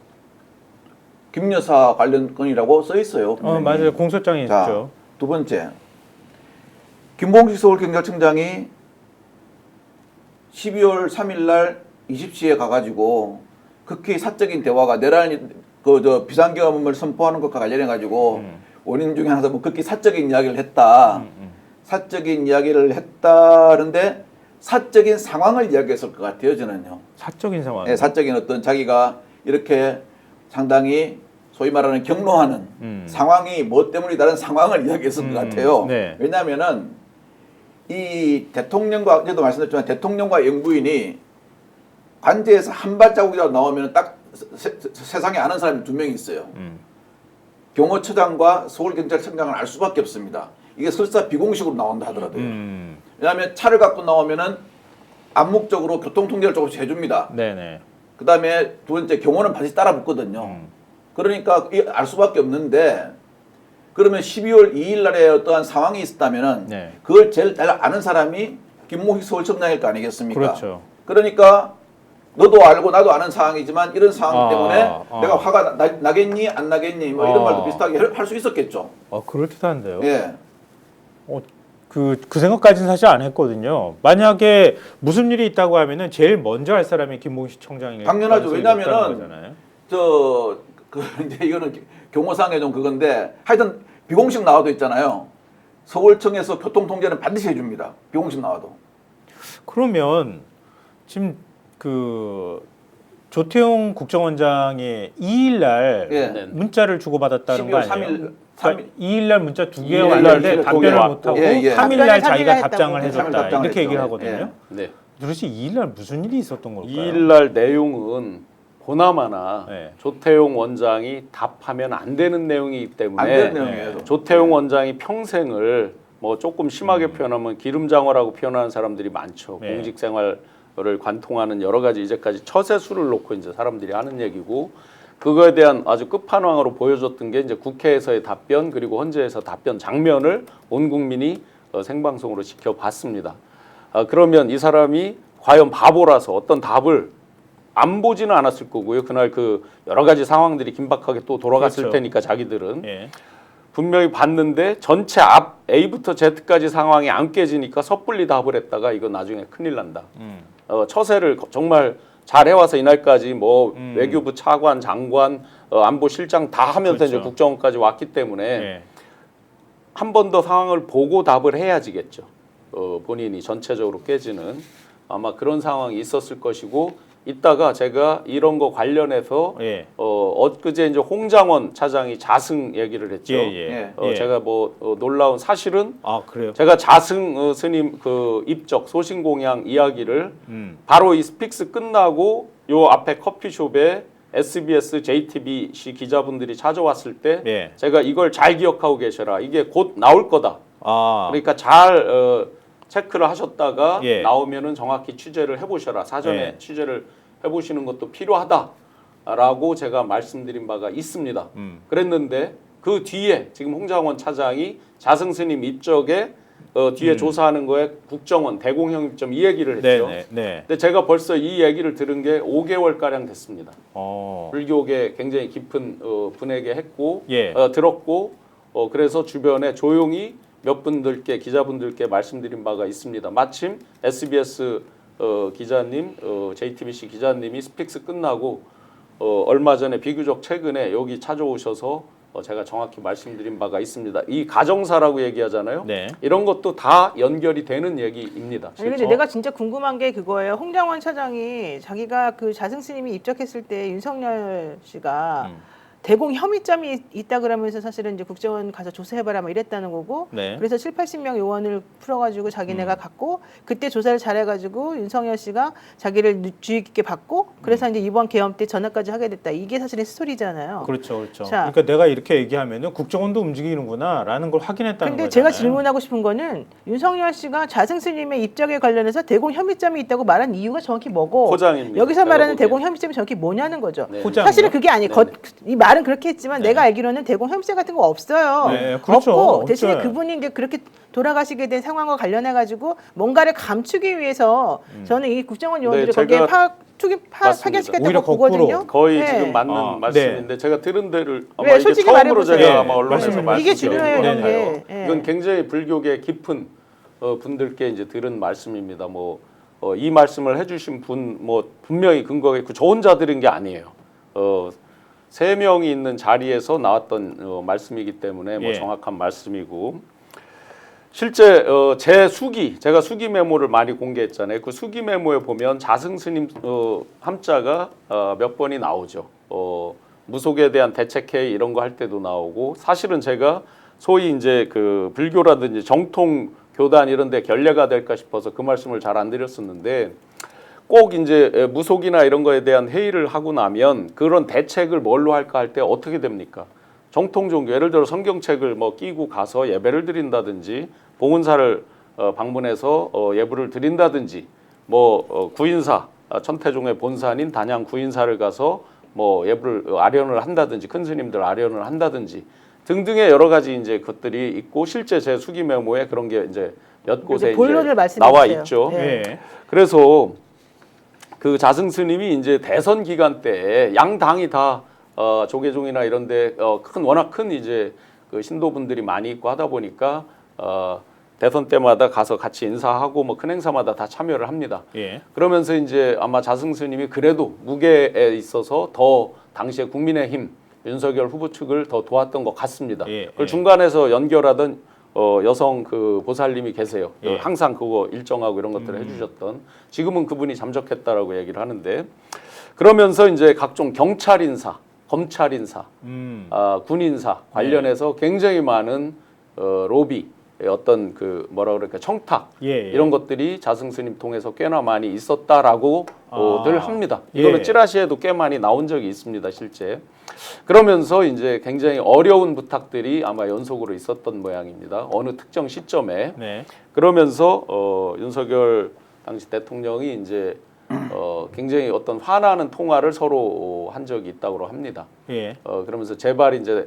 Speaker 5: 김여사 관련 건이라고 써 있어요. 분명히.
Speaker 2: 맞아요. 공소장에
Speaker 5: 자,
Speaker 2: 있죠.
Speaker 5: 두 번째, 김봉식 서울경찰청장이 12월 3일 날 20시에 가가지고 극히 사적인 대화가 내란 비상계엄을 선포하는 것과 관련해 가지고 원인 중에 하나가 뭐 극히 사적인 이야기를 했다. 사적인 이야기를 했다는데 사적인 상황을 이야기했을 것 같아요, 저는요.
Speaker 2: 사적인 상황.
Speaker 5: 네, 사적인 어떤 자기가 이렇게 상당히 소위 말하는 경로하는 상황이 뭐 때문이다라는 상황을 이야기했을 것 같아요.
Speaker 2: 네.
Speaker 5: 왜냐하면은 이 대통령과 어제도 말씀드렸지만 대통령과 영부인이 관제에서 한 발자국이라도 나오면 딱 세상에 아는 사람이 두 명이 있어요. 경호처장과 서울경찰청장은 알 수밖에 없습니다. 이게 설사 비공식으로 나온다 하더라도요. 왜냐하면 차를 갖고 나오면은 암묵적으로 교통통제를 조금씩 해줍니다.
Speaker 2: 네네.
Speaker 5: 그 다음에 두 번째 경호는 반드시 따라 붙거든요. 그러니까 알 수밖에 없는데 그러면 12월 2일 날에 어떠한 상황이 있었다면은
Speaker 2: 네.
Speaker 5: 그걸 제일 잘 아는 사람이 김봉식 서울청장일 거 아니겠습니까?
Speaker 2: 그렇죠.
Speaker 5: 그러니까 너도 알고 나도 아는 상황이지만 이런 상황 때문에
Speaker 2: 아.
Speaker 5: 내가 화가 나겠니 안 나겠니 뭐 이런 말도 비슷하게 할 수 있었겠죠.
Speaker 2: 그렇기도 한데요.
Speaker 5: 예.
Speaker 2: 그 생각까지는 사실 안 했거든요. 만약에 무슨 일이 있다고 하면은 제일 먼저 할 사람이 김봉식 청장이
Speaker 5: 당연하죠. 왜냐면은 이제 이거는 경호상의 좀 그건데 하여튼 비공식 나와도 있잖아요. 서울청에서 교통통제는 반드시 해줍니다. 비공식 나와도.
Speaker 2: 그러면 지금 그 조태용 국정원장이 2일날
Speaker 5: 예.
Speaker 2: 문자를 주고받았다는 거
Speaker 5: 12월
Speaker 2: 아니에요?
Speaker 5: 3일
Speaker 2: 2일날 문자 2개가
Speaker 3: 2일 날
Speaker 2: 왔는데
Speaker 3: 두
Speaker 2: 답변을
Speaker 3: 개가
Speaker 2: 못하고
Speaker 5: 예, 예.
Speaker 2: 3일날
Speaker 4: 답변을
Speaker 2: 자기가
Speaker 4: 3일 날
Speaker 2: 답장을
Speaker 4: 했다고.
Speaker 2: 해줬다
Speaker 5: 답장을
Speaker 2: 이렇게 얘기를
Speaker 5: 했죠.
Speaker 2: 하거든요.
Speaker 3: 네.
Speaker 2: 도대체 2일날 무슨 일이 있었던 걸까요?
Speaker 3: 2일날 내용은 보나마나
Speaker 2: 네.
Speaker 3: 조태용 원장이 답하면 안 되는 내용이기 때문에
Speaker 5: 안 되는 내용이에요.
Speaker 3: 조태용 원장이 평생을 뭐 조금 심하게 표현하면 기름장어라고 표현하는 사람들이 많죠.
Speaker 2: 네.
Speaker 3: 공직 생활을 관통하는 여러 가지 이제까지 처세술을 놓고 이제 사람들이 하는 얘기고 그거에 대한 아주 끝판왕으로 보여줬던 게 이제 국회에서의 답변 그리고 헌재에서 답변 장면을 온 국민이 생방송으로 지켜봤습니다. 그러면 이 사람이 과연 바보라서 어떤 답을 안 보지는 않았을 거고요. 그날 그 여러 가지 상황들이 긴박하게 또 돌아갔을
Speaker 2: 그렇죠.
Speaker 3: 테니까 자기들은
Speaker 2: 예.
Speaker 3: 분명히 봤는데 전체 앞 A부터 Z까지 상황이 안 깨지니까 섣불리 답을 했다가 이거 나중에 큰일 난다. 처세를 정말 잘 해와서 이날까지 뭐 외교부 차관, 장관, 안보실장 다 하면서
Speaker 2: 그렇죠.
Speaker 3: 이제 국정원까지 왔기 때문에
Speaker 2: 예.
Speaker 3: 한 번 더 상황을 보고 답을 해야지겠죠. 본인이 전체적으로 깨지는 아마 그런 상황이 있었을 것이고 이따가 제가 이런 거 관련해서
Speaker 2: 예.
Speaker 3: 엊그제 이제 홍장원 차장이 자승 얘기를 했죠.
Speaker 2: 예.
Speaker 3: 제가 뭐 놀라운 사실은
Speaker 2: 그래요.
Speaker 3: 제가 자승 스님 그 입적 소신공양 이야기를 바로 이 스픽스 끝나고 요 앞에 커피숍에 SBS, JTBC 기자분들이 찾아왔을 때
Speaker 2: 예.
Speaker 3: 제가 이걸 잘 기억하고 계셔라. 이게 곧 나올 거다.
Speaker 2: 아.
Speaker 3: 그러니까 잘 체크를 하셨다가
Speaker 2: 예.
Speaker 3: 나오면은 정확히 취재를 해보셔라. 사전에
Speaker 2: 예.
Speaker 3: 취재를 해보시는 것도 필요하다라고 제가 말씀드린 바가 있습니다. 그랬는데 그 뒤에 지금 홍장원 차장이 자승스님 입적에 뒤에 조사하는 거에 국정원 대공영입점 이 얘기를 했죠.
Speaker 2: 네.
Speaker 3: 근데 제가 벌써 이 얘기를 들은 게 5개월 가량 됐습니다.
Speaker 2: 어.
Speaker 3: 불교계 굉장히 깊은 분에게 했고
Speaker 2: 예.
Speaker 3: 들었고 그래서 주변에 조용히 몇 분들께 기자분들께 말씀드린 바가 있습니다. 마침 SBS 기자님, JTBC 기자님이 스픽스 끝나고 얼마 전에 비교적 최근에 여기 찾아오셔서 제가 정확히 말씀드린 바가 있습니다. 이 가정사라고 얘기하잖아요.
Speaker 2: 네.
Speaker 3: 이런 것도 다 연결이 되는 얘기입니다.
Speaker 4: 아니 근데 내가 진짜 궁금한 게 그거예요. 홍장원 차장이 자기가 그 자승스님이 입적했을 때 윤석열 씨가 대공 혐의점이 있다 그러면서 사실은 이제 국정원 가서 조사해봐라 뭐 이랬다는 거고
Speaker 2: 네.
Speaker 4: 그래서 7, 80명 요원을 풀어가지고 자기네가 갔고 그때 조사를 잘해가지고 윤석열 씨가 자기를 주의 깊게 받고 그래서 이제 이번 계엄 때 전화까지 하게 됐다. 이게 사실은 스토리잖아요.
Speaker 2: 그렇죠.
Speaker 4: 자.
Speaker 2: 그러니까 내가 이렇게 얘기하면은 국정원도 움직이는구나라는 걸 확인했다는
Speaker 4: 근데
Speaker 2: 거잖아요.
Speaker 4: 제가 질문하고 싶은 거는 윤석열 씨가 자승스님의 입적에 관련해서 대공 혐의점이 있다고 말한 이유가 정확히 뭐고
Speaker 3: 포장입니다.
Speaker 4: 여기서
Speaker 3: 제가
Speaker 4: 말하는
Speaker 3: 보기엔.
Speaker 4: 대공 혐의점이 정확히 뭐냐는 거죠.
Speaker 3: 네.
Speaker 2: 포장이요?
Speaker 4: 사실은 그게 아니.
Speaker 3: 네네.
Speaker 4: 이 말은 그렇게 했지만 내가 알기로는 대공 혐의점 같은 거 없어요.
Speaker 2: 네, 그렇죠.
Speaker 4: 없고 대신에
Speaker 2: 없어요.
Speaker 4: 그분이 이제 그렇게 돌아가시게 된 상황과 관련해 가지고 뭔가를 감추기 위해서 저는 이 국정원 요원들을
Speaker 3: 네,
Speaker 4: 거기에
Speaker 3: 제가 맞습니다.
Speaker 4: 파견시켰다고
Speaker 2: 오히려 거꾸로
Speaker 4: 보거든요.
Speaker 3: 거의
Speaker 4: 네.
Speaker 3: 지금 맞는
Speaker 2: 아,
Speaker 3: 말씀인데 제가 들은 데를 아마
Speaker 4: 왜,
Speaker 3: 이게
Speaker 4: 솔직히
Speaker 3: 처음으로
Speaker 4: 말해보세요.
Speaker 3: 제가
Speaker 2: 네,
Speaker 3: 아마 언론에서
Speaker 2: 말씀해
Speaker 3: 말씀드린
Speaker 4: 이게 중요해요,
Speaker 2: 이런
Speaker 3: 것 같아요.
Speaker 4: 게. 예.
Speaker 3: 이건 굉장히 불교계 깊은 분들께 이제 들은 말씀입니다. 뭐 이 말씀을 해주신 분 뭐 분명히 근거가 있고 저 혼자 들은 게 아니에요. 3명이 있는 자리에서 나왔던 말씀이기 때문에 뭐
Speaker 2: 예.
Speaker 3: 정확한 말씀이고 실제 제 제가 수기 메모를 많이 공개했잖아요. 그 수기 메모에 보면 자승스님 함자가 몇 번이 나오죠. 무속에 대한 대책회의 이런 거 할 때도 나오고 사실은 제가 소위 이제 그 불교라든지 정통 교단 이런 데 결례가 될까 싶어서 그 말씀을 잘 안 드렸었는데 꼭 이제 무속이나 이런 거에 대한 회의를 하고 나면 그런 대책을 뭘로 할까 할 때 어떻게 됩니까? 정통 종교 예를 들어 성경책을 뭐 끼고 가서 예배를 드린다든지 봉은사를 방문해서 예불을 드린다든지 뭐 구인사 천태종의 본산인 단양 구인사를 가서 뭐 예불을 아련을 한다든지 큰 스님들 아련을 한다든지 등등의 여러 가지 이제 것들이 있고 실제 제 수기 메모에 그런 게 이제 몇 곳에
Speaker 4: 본론을
Speaker 3: 이제
Speaker 4: 말씀해
Speaker 3: 나와
Speaker 4: 주세요.
Speaker 3: 있죠.
Speaker 4: 네.
Speaker 2: 예.
Speaker 3: 그래서 그 자승 스님이 이제 대선 기간 때 양 당이 다 조계종이나 이런데 워낙 큰 이제 그 신도분들이 많이 있고 하다 보니까 대선 때마다 가서 같이 인사하고 뭐 큰 행사마다 다 참여를 합니다.
Speaker 2: 예.
Speaker 3: 그러면서 이제 아마 자승 스님이 그래도 무게에 있어서 더 당시에 국민의힘 윤석열 후보 측을 더 도왔던 것 같습니다.
Speaker 2: 예,
Speaker 3: 그걸
Speaker 2: 예.
Speaker 3: 중간에서 연결하던 여성 그 보살님이 계세요.
Speaker 2: 예.
Speaker 3: 항상 그거 일정하고 이런 것들을 해주셨던. 지금은 그분이 잠적했다라고 얘기를 하는데 그러면서 이제 각종 경찰 인사, 검찰 인사, 군 인사 관련해서 굉장히 많은 로비 어떤 그 뭐라 그럴까 청탁
Speaker 2: 예, 예.
Speaker 3: 이런 것들이 자승 스님 통해서 꽤나 많이 있었다라고 늘 합니다.
Speaker 2: 예.
Speaker 3: 이거는 찌라시에도 꽤 많이 나온 적이 있습니다, 실제. 그러면서 이제 굉장히 어려운 부탁들이 아마 연속으로 있었던 모양입니다. 어느 특정 시점에.
Speaker 2: 네.
Speaker 3: 그러면서 윤석열 당시 대통령이 이제 굉장히 어떤 화나는 통화를 서로 한 적이 있다고 합니다.
Speaker 2: 예.
Speaker 3: 그러면서 제발 이제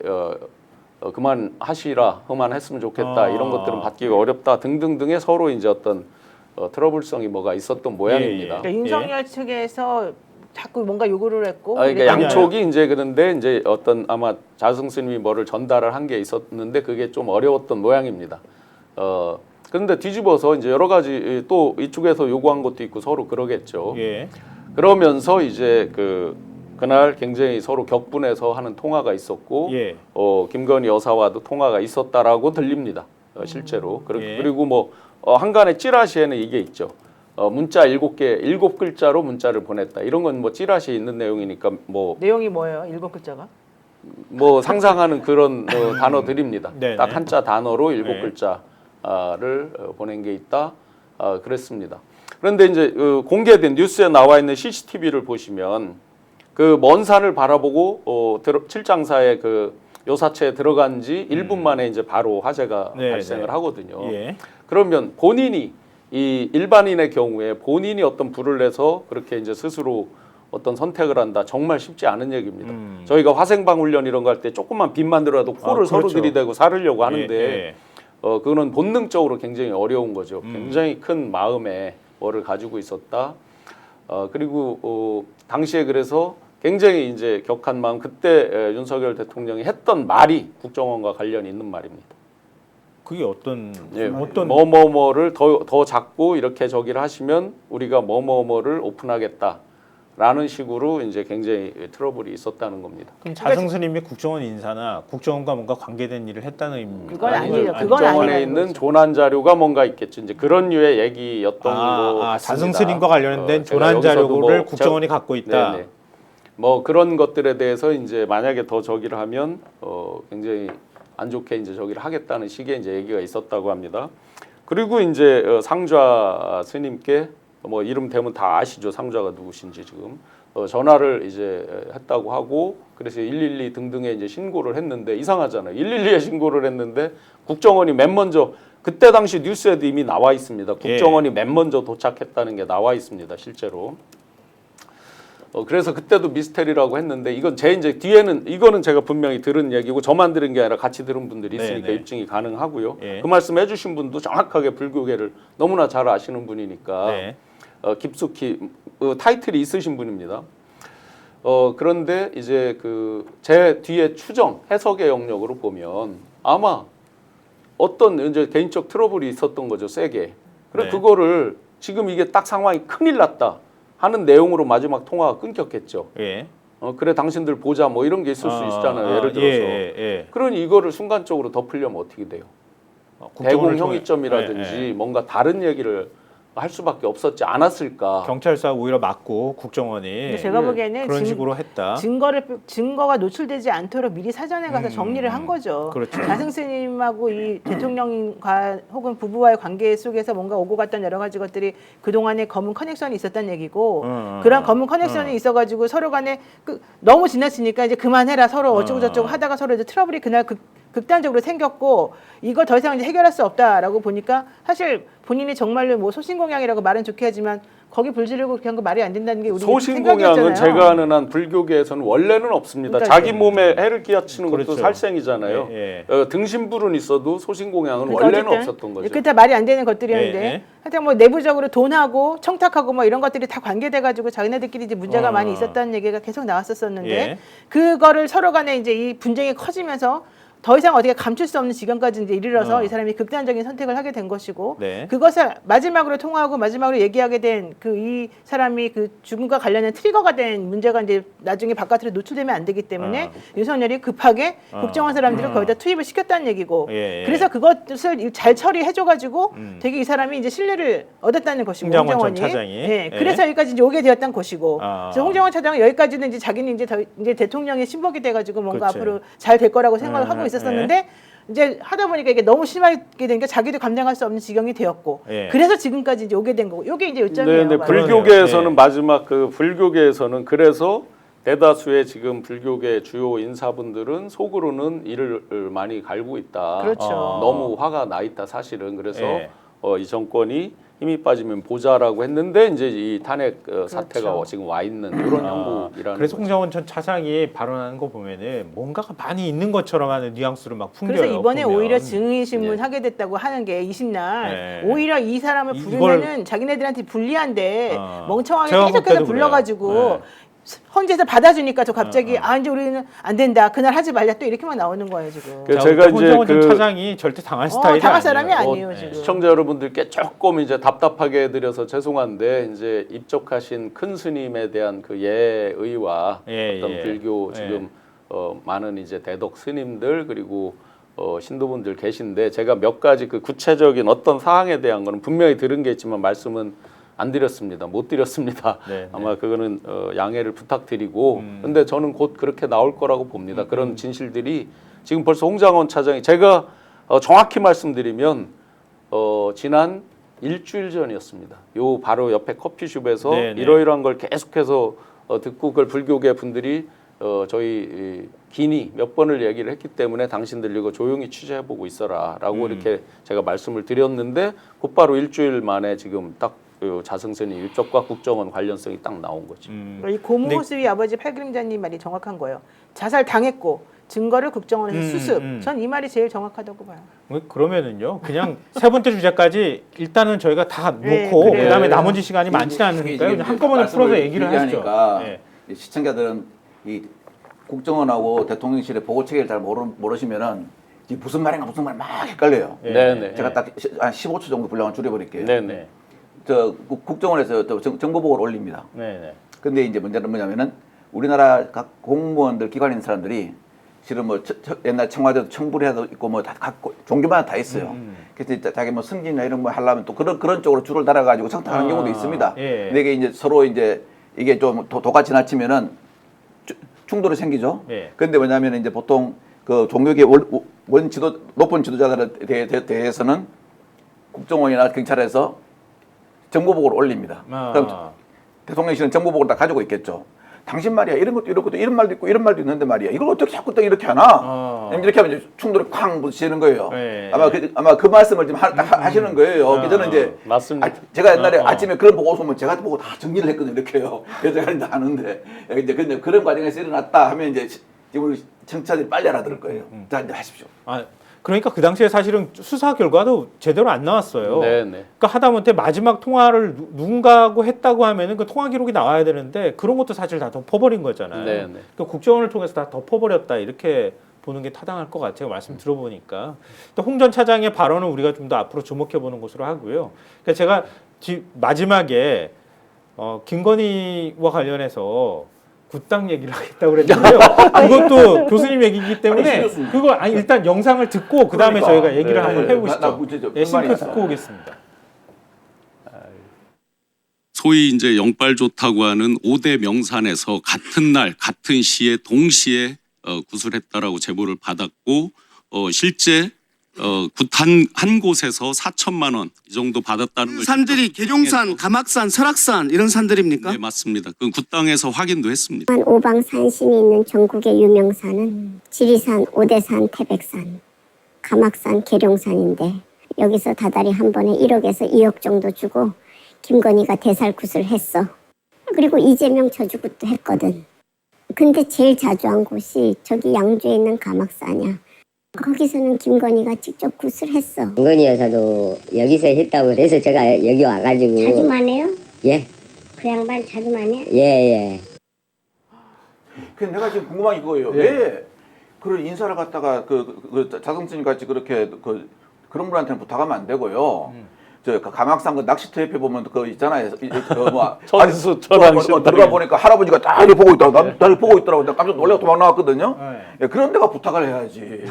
Speaker 3: 그만 하시라, 그만했으면 좋겠다, 이런 것들은 받기가 어렵다 등등등의 서로 이제 어떤 트러블성이 뭐가 있었던 모양입니다.
Speaker 4: 그러니까 윤석열 측에서 자꾸 뭔가 요구를 했고
Speaker 3: 그러니까
Speaker 4: 이랬던
Speaker 3: 양쪽이 이제 그런데 이제 어떤 아마 자승 스님이 뭐를 전달을 한 게 있었는데 그게 좀 어려웠던 모양입니다. 그런데 뒤집어서 이제 여러 가지 또 이쪽에서 요구한 것도 있고 서로 그러겠죠.
Speaker 2: 예.
Speaker 3: 그러면서 이제 그날 굉장히 서로 격분해서 하는 통화가 있었고
Speaker 2: 예.
Speaker 3: 김건희 여사와도 통화가 있었다라고 들립니다. 실제로.
Speaker 2: 예.
Speaker 3: 그리고 뭐 한간의 찌라시에는 이게 있죠. 문자 7글자로 문자를 보냈다. 이런 건 뭐 찌라시에 있는 내용이니까
Speaker 4: 내용이 뭐예요? 7글자가?
Speaker 3: 뭐 상상하는 그런 단어들입니다.
Speaker 2: 네네.
Speaker 3: 딱 한자 단어로 7글자를
Speaker 2: 네.
Speaker 3: 보낸 게 있다. 그랬습니다. 그런데 이제 공개된 뉴스에 나와 있는 CCTV를 보시면 그 먼 산을 바라보고 칠장사의 그 요사체에 들어간 지 1분 만에 이제 바로 화재가
Speaker 2: 네,
Speaker 3: 발생을
Speaker 2: 네.
Speaker 3: 하거든요.
Speaker 2: 예.
Speaker 3: 그러면 본인이 이 일반인의 경우에 본인이 어떤 불을 내서 그렇게 이제 스스로 어떤 선택을 한다. 정말 쉽지 않은 얘기입니다. 저희가 화생방 훈련 이런 거 할 때 조금만 빛만 들어도 코를 서로
Speaker 2: 그렇죠.
Speaker 3: 들이대고 살으려고 하는데
Speaker 2: 예.
Speaker 3: 그거는 본능적으로 굉장히 어려운 거죠. 굉장히 큰 마음에 뭐를 가지고 있었다. 그리고 당시에 그래서 굉장히 이제 격한 마음 그때 윤석열 대통령이 했던 말이 국정원과 관련이 있는 말입니다.
Speaker 2: 그게 어떤
Speaker 3: 뭐뭐뭐를 더 작고 이렇게 저기를 하시면 우리가 뭐뭐뭐를 오픈하겠다라는 식으로 이제 굉장히 트러블이 있었다는 겁니다.
Speaker 2: 그럼 자승 스님이 국정원 인사나 국정원과 뭔가 관계된 일을 했다는 의미입니까?
Speaker 4: 그건 아니죠. 그건
Speaker 3: 국정원에
Speaker 4: 아니라는
Speaker 3: 있는
Speaker 4: 거죠.
Speaker 3: 조난 자료가 뭔가 있겠죠. 이제 그런 류의 얘기였던 거 같습니다.
Speaker 2: 자승 스님과 관련된
Speaker 3: 제가
Speaker 2: 조난
Speaker 3: 여기서도
Speaker 2: 자료를
Speaker 3: 뭐
Speaker 2: 국정원이 갖고 있다.
Speaker 3: 네네. 뭐 그런 것들에 대해서 이제 만약에 더 저기를 하면 굉장히 안 좋게 이제 저기를 하겠다는 식의 이제 얘기가 있었다고 합니다. 그리고 이제 상좌 스님께 뭐 이름 대면 다 아시죠. 상좌가 누구신지 지금 전화를 이제 했다고 하고 그래서 112 등등에 이제 신고를 했는데 이상하잖아요. 112에 신고를 했는데 국정원이 맨 먼저 그때 당시 뉴스에도 이미 나와 있습니다. 국정원이 맨 먼저 도착했다는 게 나와 있습니다. 실제로. 그래서 그때도 미스테리라고 했는데 이건 제 이제 뒤에는 이거는 제가 분명히 들은 얘기고 저만 들은 게 아니라 같이 들은 분들이 있으니까
Speaker 2: 네네.
Speaker 3: 입증이 가능하고요.
Speaker 2: 예.
Speaker 3: 그 말씀 해주신 분도 정확하게 불교계를 너무나 잘 아시는 분이니까
Speaker 2: 네.
Speaker 3: 깊숙이 타이틀이 있으신 분입니다. 그런데 이제 제 뒤에 추정 해석의 영역으로 보면 아마 어떤 이제 개인적 트러블이 있었던 거죠, 세게. 그래
Speaker 2: 네.
Speaker 3: 그거를 지금 이게 딱 상황이 큰일 났다 하는 내용으로 마지막 통화가 끊겼겠죠.
Speaker 2: 예.
Speaker 3: 그래 당신들 보자 뭐 이런 게 있을 수 있잖아요. 예를 들어서.
Speaker 2: 예.
Speaker 3: 그러니 이거를 순간적으로 덮으려면 어떻게 돼요?
Speaker 2: 국정원을
Speaker 3: 대공 형이점이라든지
Speaker 2: 예.
Speaker 3: 뭔가 다른 얘기를 할 수밖에 없었지 않았을까?
Speaker 2: 경찰서 오히려 막고 국정원이
Speaker 4: 근데 제가 보기에는
Speaker 2: 그런 식으로 했다.
Speaker 4: 증거가 노출되지 않도록 미리 사전에 가서 정리를 한 거죠.
Speaker 2: 그렇죠.
Speaker 4: 자승 스님하고 이 대통령과 혹은 부부와의 관계 속에서 뭔가 오고 갔던 여러 가지 것들이 그동안에 검은 커넥션이 있었다는 얘기고 그런 검은 커넥션이 있어가지고 서로 간에 너무 지났으니까 이제 그만해라 서로 어쩌고 저쩌고 하다가 서로 이제 트러블이 그날 극단적으로 생겼고 이걸 더 이상 이제 해결할 수 없다라고 보니까 사실 본인이 정말로 뭐 소신공양이라고 말은 좋게 하지만 거기 불 지르고 그렇게 한 거 말이 안 된다는 게 우리
Speaker 3: 소신공양은
Speaker 4: 생각이었잖아요.
Speaker 3: 제가 아는 한 불교계에서는 원래는 없습니다.
Speaker 4: 그러니까
Speaker 3: 자기 몸에 해를 끼치는 것도
Speaker 2: 그렇죠.
Speaker 3: 살생이잖아요.
Speaker 2: 예,
Speaker 3: 등신불은 있어도 소신공양은
Speaker 4: 그러니까
Speaker 3: 원래는
Speaker 4: 어쨌든
Speaker 3: 없었던 거죠.
Speaker 4: 그때 말이 안 되는 것들이었는데
Speaker 2: 예, 예.
Speaker 4: 하여튼 뭐 내부적으로 돈하고 청탁하고 뭐 이런 것들이 다 관계돼가지고 자기네들끼리 이제 문제가 많이 있었다는 얘기가 계속 나왔었는데
Speaker 2: 예.
Speaker 4: 그거를 서로 간에 이제 이 분쟁이 커지면서 더 이상 어떻게 감출 수 없는 지경까지 이제 이르러서 이 사람이 극단적인 선택을 하게 된 것이고
Speaker 2: 네.
Speaker 4: 그것을 마지막으로 통화하고 마지막으로 얘기하게 된 그 이 사람이 그 죽음과 관련된 트리거가 된 문제가 이제 나중에 바깥으로 노출되면 안 되기 때문에 윤석열이 급하게 국정원 사람들을 거기다 투입을 시켰다는 얘기고
Speaker 2: 예, 예.
Speaker 4: 그래서 그것을 잘 처리해줘가지고 되게 이 사람이 이제 신뢰를 얻었다는 것이고
Speaker 2: 홍장원 전 차장이.
Speaker 4: 예,
Speaker 2: 예.
Speaker 4: 그래서 여기까지 이제 오게 되었던 것이고 그래서 홍장원 차장은 여기까지는 이제 자기는 이제 대통령의 신복이 돼가지고 뭔가
Speaker 2: 그렇지.
Speaker 4: 앞으로 잘 될 거라고 생각을 하고 있었었는데 이제 하다 보니까 이게 너무 심하게 되니까 자기도 감당할 수 없는 지경이 되었고
Speaker 2: 예.
Speaker 4: 그래서 지금까지 이제 오게 된 거고 이게 이제 요점이에요.
Speaker 3: 네,
Speaker 4: 바로.
Speaker 3: 불교계에서는
Speaker 2: 네.
Speaker 3: 마지막 그 불교계에서는 그래서 대다수의 지금 불교계 주요 인사분들은 속으로는 이를 많이 갈고 있다.
Speaker 4: 그렇죠.
Speaker 3: 너무 화가 나 있다 사실은. 그래서
Speaker 2: 예.
Speaker 3: 이 정권이 힘이 빠지면 보자라고 했는데 이제 이 탄핵 사태가
Speaker 4: 그렇죠.
Speaker 3: 지금 와 있는 이런 형국이라는
Speaker 2: 그래서
Speaker 3: 거죠.
Speaker 2: 홍장원 전 차장이 발언하는 거 보면은 뭔가가 많이 있는 것처럼 하는 뉘앙스를 막 풍겨요.
Speaker 4: 그래서 이번에
Speaker 2: 보면.
Speaker 4: 오히려 증인신문
Speaker 3: 네.
Speaker 4: 하게 됐다고 하는 게 20날
Speaker 2: 네.
Speaker 4: 오히려 이 사람을 부르면은 자기네들한테 불리한데 멍청하게
Speaker 2: 제가 볼
Speaker 4: 계속해서
Speaker 2: 때도
Speaker 4: 불러가지고
Speaker 2: 그래요.
Speaker 4: 헌재에서 받아주니까 또 갑자기 이제 우리는 안 된다 그날 하지 말자 또 이렇게만 나오는 거예요 지금.
Speaker 3: 그
Speaker 2: 자,
Speaker 3: 제가 이제
Speaker 2: 홍장원 전
Speaker 3: 그
Speaker 2: 차장이 절대 당할 스타일이
Speaker 4: 당할
Speaker 2: 아니에요.
Speaker 4: 사람이 아니에요 지금.
Speaker 3: 시청자 여러분들께 조금 이제 답답하게 해드려서 죄송한데 이제 입적하신 큰 스님에 대한 그 예의와
Speaker 2: 예,
Speaker 3: 어떤
Speaker 2: 예.
Speaker 3: 불교
Speaker 2: 예.
Speaker 3: 지금 많은 이제 대덕 스님들 그리고 신도분들 계신데 제가 몇 가지 그 구체적인 어떤 사항에 대한 거는 분명히 들은 게 있지만 말씀은 안 드렸습니다. 못 드렸습니다.
Speaker 2: 네,
Speaker 3: 아마 그거는 양해를 부탁드리고 근데 저는 곧 그렇게 나올 거라고 봅니다. 그런 진실들이 지금 벌써 홍장원 차장이 제가 정확히 말씀드리면 지난 일주일 전이었습니다. 요 바로 옆에 커피숍에서
Speaker 2: 네, 네.
Speaker 3: 이러이러한 걸 계속해서 듣고 그걸 불교계 분들이 저희 기니 몇 번을 얘기를 했기 때문에 당신들 이거 조용히 취재해보고 있어라라고 이렇게 제가 말씀을 드렸는데 곧바로 일주일 만에 지금 딱 자승선이 일적과 국정원 관련성이 딱 나온 거죠.
Speaker 4: 이 고무호수의 아버지 팔그림자님 말이 정확한 거예요. 자살 당했고 증거를 국정원에서 수습. 전 이 말이 제일 정확하다고 봐요.
Speaker 2: 그러면은요 그냥 세 번째 주제까지 일단은 저희가 다
Speaker 4: 네,
Speaker 2: 놓고
Speaker 4: 그래요.
Speaker 2: 그다음에 나머지 시간이 많지는 않으니까 그냥 한꺼번에 풀어서 얘기를 하시죠.
Speaker 5: 하니까
Speaker 2: 예.
Speaker 5: 시청자들은 이 국정원하고 대통령실의 보고 체계를 잘 모르시면은 이 무슨 말인가 막 헷갈려요.
Speaker 3: 네네.
Speaker 5: 제가 딱 한 15초 정도 분량을 줄여버릴게요.
Speaker 3: 네네.
Speaker 5: 저 국정원에서 또 정보 보고를 올립니다.
Speaker 2: 네네.
Speaker 5: 근데 이제 문제는 뭐냐면은 우리나라 각 공무원들 기관에 있는 사람들이 실은 뭐 옛날 청와대도 청부리도 있고 뭐 다 각 종교마다 다 있어요. 그래서 이제 자기 뭐 승진이나 이런 거 하려면 또 그런 쪽으로 줄을 달아가지고 청탁하는 경우도 있습니다.
Speaker 2: 예.
Speaker 5: 근데 이게 이제 서로 이제 이게 좀 도가 지나치면은 충돌이 생기죠.
Speaker 2: 예.
Speaker 5: 그런데 뭐냐면 이제 보통 그 종교계 높은 지도자들에 대해서는 국정원이나 경찰에서 정보보고를 올립니다. 그럼 대통령실은 정보보고를 다 가지고 있겠죠. 당신 말이야 이런 것도 이런 말도 있고 이런 말도 있는데 말이야 이걸 어떻게 자꾸 또 이렇게 하나? 이렇게 하면 이제 충돌이 쾅 부딪히는 거예요.
Speaker 2: 네.
Speaker 5: 아마 그 말씀을 지금 하시는 거예요. 그래서 저는 이제
Speaker 3: 맞습니다.
Speaker 5: 제가 옛날에 아침에 그런 보고 오면 제가 보고 다 정리를 했거든요. 이렇게요. 그래서 제가 이제 아는데 이제 근데 그런 과정에서 일어났다 하면 이제 지금 우리 청취자들이 빨리 알아들을 거예요. 자 이제 하십시오.
Speaker 2: 그러니까 그 당시에 사실은 수사 결과도 제대로 안 나왔어요.
Speaker 3: 네네.
Speaker 2: 그러니까 하다못해 마지막 통화를 누군가하고 했다고 하면은 그 통화 기록이 나와야 되는데 그런 것도 사실 다 덮어버린 거잖아요.
Speaker 3: 네네.
Speaker 2: 그러니까 국정원을 통해서 다 덮어버렸다 이렇게 보는 게 타당할 것 같아요. 말씀 들어보니까. 홍 전 차장의 발언은 우리가 좀 더 앞으로 주목해 보는 것으로 하고요. 그러니까 제가 마지막에 김건희와 관련해서 굿당 얘기를 하겠다고 그랬는데요. 그것도 교수님 얘기이기 때문에 그거 일단 영상을 듣고 그다음에 저희가 얘기를 한번 해보시죠. 싱크 듣고 오겠습니다.
Speaker 11: 소위 이제 영빨 좋다고 하는 5대 명산에서 같은 날 같은 시에 동시에 구술했다라고 제보를 받았고 실제 한 곳에서 4천만 원 이 정도 받았다는 걸
Speaker 12: 산들이 계룡산, 가막산, 설악산 이런 산들입니까?
Speaker 11: 네 맞습니다. 그 굿당에서 확인도 했습니다.
Speaker 13: 오방산신이 있는 전국의 유명산은 지리산, 오대산, 태백산, 가막산, 계룡산인데 여기서 다달이 한 번에 1억에서 2억 정도 주고 김건희가 대살굿을 했어. 그리고 이재명 저주굿도 했거든. 근데 제일 자주 한 곳이 저기 양주에 있는 가막사냐. 거기서는 김건희가 직접 굿을 했어.
Speaker 14: 김건희 여사도 여기서 했다고 그래서 제가 여기 와가지고.
Speaker 13: 자주만 해요?
Speaker 14: 예.
Speaker 13: 그 양반 자주만 해?
Speaker 14: 예.
Speaker 5: 근데 내가 지금 궁금한 게 그거예요. 왜 그런 인사를 갖다가 그 자성스님 같이 그렇게 그런 분한테는 부탁하면 안 되고요. 저 가막산 그 낚시터 옆에 보면 그 있잖아요.
Speaker 3: 전수 낚시터
Speaker 5: 들어가 보니까 할아버지가 다 이렇게 보고 있다고 나 이렇게 보고 있더라고. 내가 깜짝 놀라고 도망 나왔거든요. 예, 그런 데가 부탁을 해야지.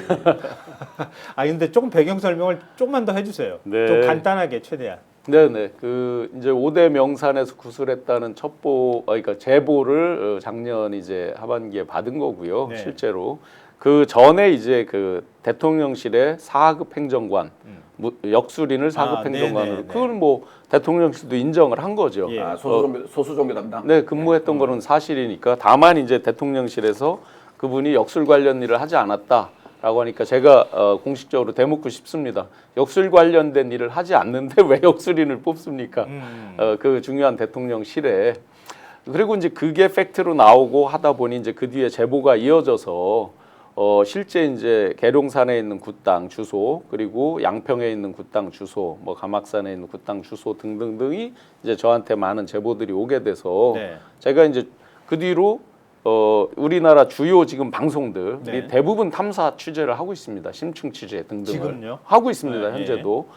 Speaker 2: 아 근데 조금 배경 설명을 조금만 더 해주세요.
Speaker 3: 네.
Speaker 2: 좀 간단하게 최대한.
Speaker 3: 네네. 그 이제 5대 명산에서 구술했다는 그러니까 제보를 작년 이제 하반기에 받은 거고요.
Speaker 2: 네.
Speaker 3: 실제로 그 전에 이제 그 대통령실의 4급 행정관 역술인을 4급 행정관으로
Speaker 2: 네네네.
Speaker 3: 그걸 뭐 대통령실도 인정을 한 거죠.
Speaker 2: 예.
Speaker 5: 소수종교 담당.
Speaker 3: 네, 근무했던 거는 사실이니까 다만 이제 대통령실에서 그분이 역술 관련 일을 하지 않았다라고 하니까 제가 공식적으로 대묻고 싶습니다. 역술 관련된 일을 하지 않는데 왜 역술인을 뽑습니까? 그 중요한 대통령실에. 그리고 이제 그게 팩트로 나오고 하다 보니 이제 그 뒤에 제보가 이어져서 실제 이제 계룡산에 있는 굿당 주소 그리고 양평에 있는 굿당 주소 뭐 가막산에 있는 굿당 주소 등등등이 이제 저한테 많은 제보들이 오게 돼서
Speaker 2: 네.
Speaker 3: 제가 이제 그 뒤로 우리나라 주요 지금 방송들이
Speaker 2: 네.
Speaker 3: 대부분 탐사 취재를 하고 있습니다. 심층 취재 등등을
Speaker 2: 지금요?
Speaker 3: 하고 있습니다.
Speaker 2: 네.
Speaker 3: 현재도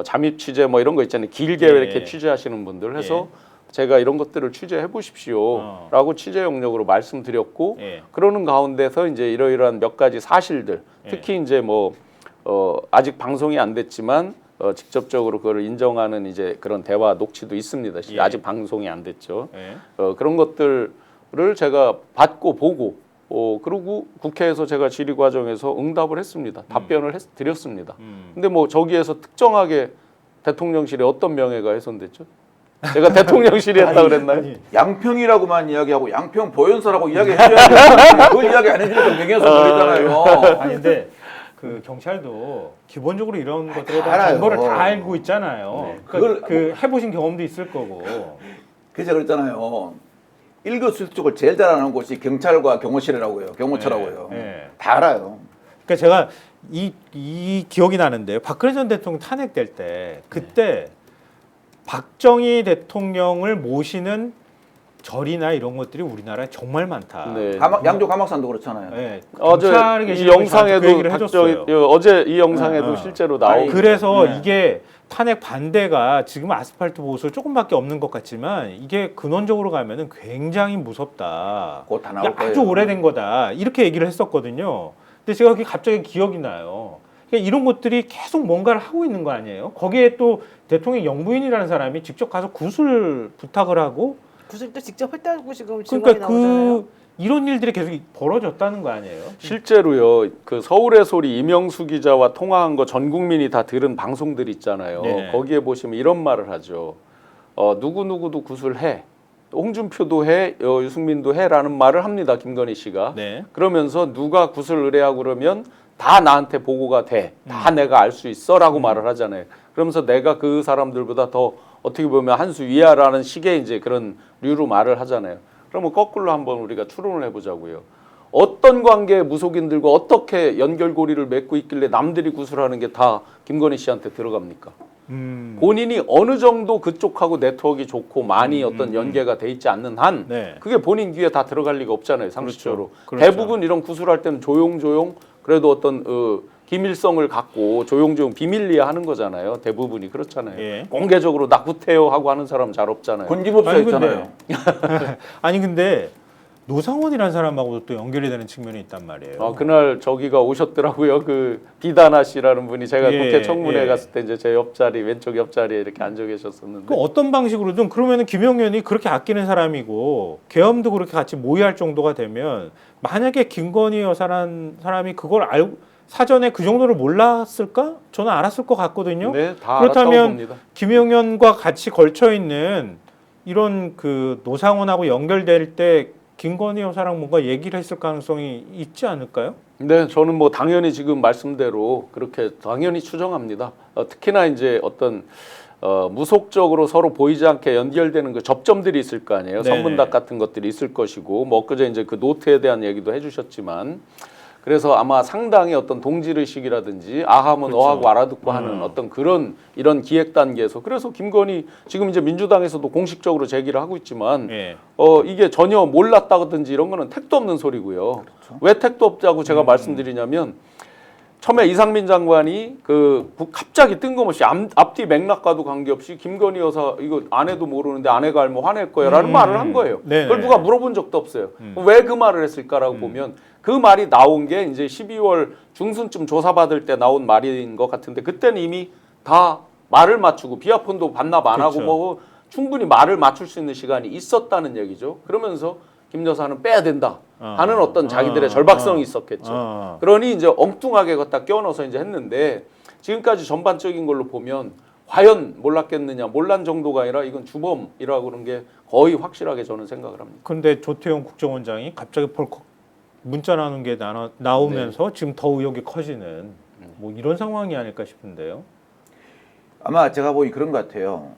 Speaker 3: 잠입 취재 뭐 이런 거 있잖아요. 길게
Speaker 2: 예.
Speaker 3: 이렇게 취재하시는 분들 해서 제가 이런 것들을 취재해 보십시오라고 취재 영역으로 말씀드렸고
Speaker 2: 예.
Speaker 3: 그러는 가운데서 이제 이러이러한 몇 가지 사실들 특히 이제 뭐 아직 방송이 안 됐지만 직접적으로 그걸 인정하는 이제 그런 대화 녹취도 있습니다.
Speaker 2: 예.
Speaker 3: 아직 방송이 안 됐죠.
Speaker 2: 예.
Speaker 3: 그런 것들을 제가 받고 보고 그리고 국회에서 제가 질의 과정에서 응답을 했습니다. 답변을 드렸습니다. 근데 뭐 저기에서 특정하게 대통령실에 어떤 명예가 훼손됐죠? 제가 대통령실이 했다 그랬나요?
Speaker 5: 양평이라고만 이야기하고 양평 보현소라고 이야기해줘야지. 그걸 이야기 안 해주니까 명예훼손 걸리잖아요.
Speaker 2: 아니 근데 그 경찰도 기본적으로 이런 것들에
Speaker 5: 다
Speaker 2: 대한
Speaker 5: 알아요.
Speaker 2: 정보를 다 알고 있잖아요.
Speaker 5: 네.
Speaker 2: 그러니까 그 해보신 경험도 있을 거고.
Speaker 5: 그래서 그랬잖아요. 일거수일투족을 제일 잘하는 곳이 경찰과 경호실이라고요. 경호처라고요.
Speaker 2: 네.
Speaker 5: 다 알아요.
Speaker 2: 그러니까 제가 이 기억이 나는데요. 박근혜 전 대통령 탄핵될 때 그때 박정희 대통령을 모시는 절이나 이런 것들이 우리나라에 정말 많다.
Speaker 3: 네.
Speaker 5: 양조 가막산도 그렇잖아요.
Speaker 2: 네.
Speaker 3: 어제
Speaker 2: 경찰에
Speaker 3: 이
Speaker 2: 계신 분이 저한테
Speaker 3: 영상에도
Speaker 2: 그 얘기를 해줬어요.
Speaker 3: 어제 이 영상에도 실제로 나오고
Speaker 2: 그래서 이게 탄핵 반대가 지금 아스팔트 보수 조금밖에 없는 것 같지만 이게 근원적으로 가면은 굉장히 무섭다.
Speaker 5: 곧 다 나올
Speaker 2: 아주
Speaker 5: 거예요.
Speaker 2: 오래된 거다. 이렇게 얘기를 했었거든요. 근데 제가 그게 갑자기 기억이 나요. 그러니까 이런 것들이 계속 뭔가를 하고 있는 거 아니에요? 거기에 또 대통령 영부인이라는 사람이 직접 가서 굿을 부탁을 하고
Speaker 4: 구슬도 직접 했다고 지금 증언이
Speaker 2: 그러니까
Speaker 4: 나오잖아요.
Speaker 2: 이런 일들이 계속 벌어졌다는 거 아니에요?
Speaker 3: 실제로요. 그 서울의 소리 이명수 기자와 통화한 거 전 국민이 다 들은 방송들 있잖아요.
Speaker 2: 네.
Speaker 3: 거기에 보시면 이런 말을 하죠. 누구누구도 구술해. 홍준표도 해, 유승민도 해라는 말을 합니다. 김건희 씨가.
Speaker 2: 네.
Speaker 3: 그러면서 누가 구술 의뢰하고 그러면 다 나한테 보고가 돼. 다 내가 알 수 있어라고 말을 하잖아요. 그러면서 내가 그 사람들보다 더 어떻게 보면 한 수 위야라는 식의 이제 그런 류로 말을 하잖아요. 그러면 거꾸로 한번 우리가 추론을 해보자고요. 어떤 관계의 무속인들과 어떻게 연결고리를 맺고 있길래 남들이 구술하는 게 다 김건희 씨한테 들어갑니까? 본인이 어느 정도 그쪽하고 네트워크가 좋고 많이 어떤 연계가 돼 있지 않는 한
Speaker 2: 네.
Speaker 3: 그게 본인 귀에 다 들어갈 리가 없잖아요. 상식적으로.
Speaker 2: 그렇죠.
Speaker 3: 대부분 이런 구술할 때는 조용조용 그래도 어떤 기밀성을 갖고 조용조용 비밀리에 하는 거잖아요. 대부분이 그렇잖아요.
Speaker 2: 예.
Speaker 3: 공개적으로 나 굿해요 하고 하는 사람 잘 없잖아요.
Speaker 5: 권기법사 있잖아요.
Speaker 2: 아니 근데 노상원이라는 사람하고도 또 연결이 되는 측면이 있단 말이에요.
Speaker 3: 그날 저기가 오셨더라고요. 그 비다나 씨라는 분이 제가
Speaker 2: 예,
Speaker 3: 국회 청문회
Speaker 2: 예.
Speaker 3: 갔을 때 이제 제 옆자리 왼쪽 옆자리에 이렇게 앉아 계셨었는데.
Speaker 2: 그 어떤 방식으로든 그러면은 김용현이 그렇게 아끼는 사람이고 계엄도 그렇게 같이 모의할 정도가 되면 만약에 김건희 여사라는 사람이 그걸 알고 사전에 그 정도를 몰랐을까? 저는 알았을 것 같거든요.
Speaker 3: 네, 다 알았다고
Speaker 2: 그렇다면
Speaker 3: 봅니다.
Speaker 2: 김용현과 같이 걸쳐 있는 이런 그 노상원하고 연결될 때 김건희 여사랑 뭔가 얘기를 했을 가능성이 있지 않을까요?
Speaker 3: 네, 저는 뭐 당연히 지금 말씀대로 그렇게 당연히 추정합니다. 특히나 이제 어떤 무속적으로 서로 보이지 않게 연결되는 그 접점들이 있을 거 아니에요.
Speaker 2: 네네.
Speaker 3: 선문답 같은 것들이 있을 것이고, 뭐 엊그제 이제 그 노트에 대한 얘기도 해주셨지만, 그래서 아마 상당히 어떤 동질의식이라든지 아하면
Speaker 2: 그렇죠.
Speaker 3: 어하고 알아듣고 하는 어떤 그런 이런 기획 단계에서, 그래서 김건희 지금 이제 민주당에서도 공식적으로 제기를 하고 있지만
Speaker 2: 예.
Speaker 3: 이게 전혀 몰랐다든지 이런 거는 택도 없는 소리고요.
Speaker 2: 그렇죠.
Speaker 3: 왜 택도 없다고 제가 말씀드리냐면, 처음에 이상민 장관이 갑자기 뜬금없이 앞뒤 맥락과도 관계없이 김건희 여사 이거 아내도 모르는데 아내가 알면 화낼 거야라는 말을 한 거예요.
Speaker 2: 네네.
Speaker 3: 그걸 누가 물어본 적도 없어요. 왜 그 말을 했을까라고 보면, 그 말이 나온 게 이제 12월 중순쯤 조사받을 때 나온 말인 것 같은데, 그때는 이미 다 말을 맞추고 비아폰도 반납 안 하고
Speaker 2: 그렇죠.
Speaker 3: 뭐 충분히 말을 맞출 수 있는 시간이 있었다는 얘기죠. 그러면서 김 여사는 빼야 된다 하는 어떤 자기들의 절박성이 있었겠죠. 그러니 이제 엉뚱하게 갖다 껴넣어서 이제 했는데, 지금까지 전반적인 걸로 보면 과연 몰랐겠느냐, 몰란 정도가 아니라 이건 주범이라고 그런 게 거의 확실하게 저는 생각을 합니다.
Speaker 2: 근데 조태용 국정원장이 갑자기 펄컥 문자 나오는 게 나오면서 지금 더 의혹이 커지는 뭐 이런 상황이 아닐까 싶은데요.
Speaker 5: 아마 제가 보기 그런 것 같아요.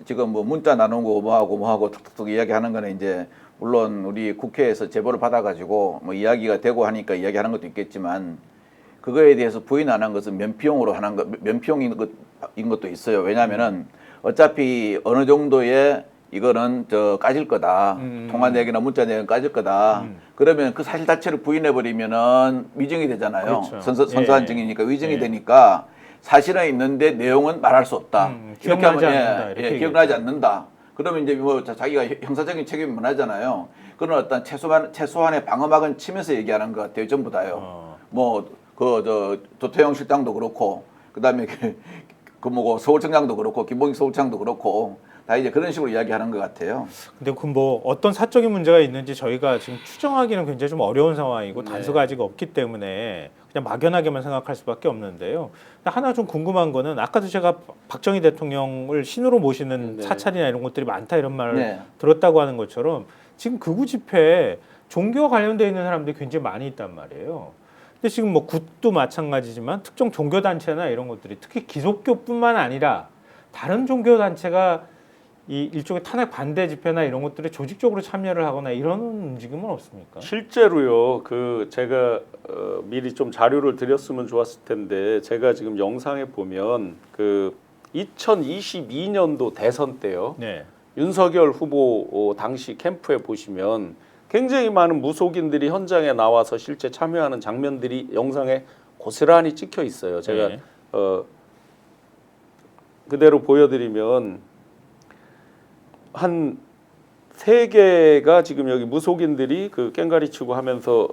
Speaker 5: 지금 뭐 문자 나눈 거 뭐하고 툭툭툭 이야기하는 거는 이제 물론 우리 국회에서 제보를 받아가지고 뭐 이야기가 되고 하니까 이야기하는 것도 있겠지만, 그거에 대해서 부인 안 한 것은 면피용으로 하는 것, 면피용인 것도 있어요. 왜냐하면은 어차피 어느 정도의 이거는 까질 거다. 통화 내역이나 문자 내역은 까질 거다. 그러면 그 사실 자체를 부인해 버리면은 위증이 되잖아요.
Speaker 2: 그렇죠.
Speaker 5: 선서한 증이니까 위증이 되니까 사실은 있는데 내용은 말할 수 없다. 이렇게 하면 기억나지 않는다. 그러면 이제 뭐 자기가 형사적인 책임이 많아잖아요. 그런 어떤 최소한의 방어막은 치면서 얘기하는 것 같아요. 전부 다요. 조태용 실장도 그렇고, 그다음에 서울청장도 그렇고, 김봉익 서울청장도 그렇고, 다 이제 그런 식으로 이야기하는 것 같아요.
Speaker 2: 근데 그 뭐 어떤 사적인 문제가 있는지 저희가 지금 추정하기는 굉장히 좀 어려운 상황이고 단서가 아직 없기 때문에 그냥 막연하게만 생각할 수밖에 없는데요. 근데 하나 좀 궁금한 거는, 아까도 제가 박정희 대통령을 신으로 모시는 사찰이나 이런 것들이 많다 이런 말을 들었다고 하는 것처럼, 지금 극우 집회에 종교와 관련되어 있는 사람들이 굉장히 많이 있단 말이에요. 근데 지금 뭐 굿도 마찬가지지만 특정 종교 단체나 이런 것들이, 특히 기독교뿐만 아니라 다른 종교 단체가 이 일종의 탄핵 반대 집회나 이런 것들에 조직적으로 참여를 하거나 이런 움직임은 없습니까?
Speaker 3: 실제로요. 제가 미리 좀 자료를 드렸으면 좋았을 텐데, 제가 지금 영상에 보면 2022년도 대선 때요.
Speaker 2: 네.
Speaker 3: 윤석열 후보 당시 캠프에 보시면 굉장히 많은 무속인들이 현장에 나와서 실제 참여하는 장면들이 영상에 고스란히 찍혀 있어요. 제가 그대로 보여드리면 한 3개가 지금 여기 무속인들이 깽가리 치고 하면서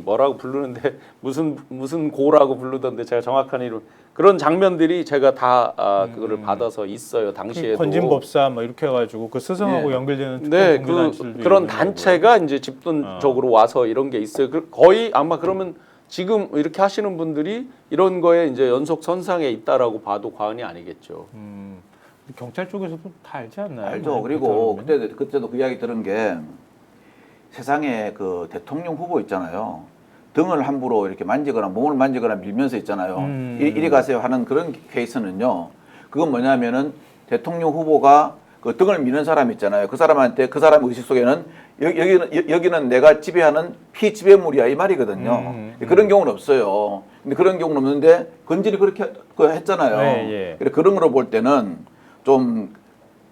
Speaker 3: 뭐라고 부르는데 무슨 고라고 부르던데, 제가 정확한 이름, 그런 장면들이 제가 다 그거를 받아서 있어요. 당시에도
Speaker 2: 건진법사 뭐 이렇게 해가지고 그 스승하고 연결되는
Speaker 3: 그런 단체가 이제 집단적으로 와서 이런 게 있어요. 거의 아마 그러면 지금 이렇게 하시는 분들이 이런 거에 이제 연속 선상에 있다라고 봐도 과언이 아니겠죠.
Speaker 2: 경찰 쪽에서도 다 알지 않나요?
Speaker 5: 알죠. 그리고 그때도 그 이야기 들은 게, 세상에 대통령 후보 있잖아요. 등을 함부로 이렇게 만지거나 몸을 만지거나 밀면서 있잖아요. 이리 가세요 하는 그런 케이스는요. 그건 뭐냐면은 대통령 후보가 등을 미는 사람 있잖아요. 그 사람한테, 그 사람 의식 속에는 여기는 내가 지배하는 피지배물이야 이 말이거든요. 그런 경우는 없어요. 근데 그런 경우는 없는데 건질이 그렇게 했잖아요. 그런 거로 볼 때는 좀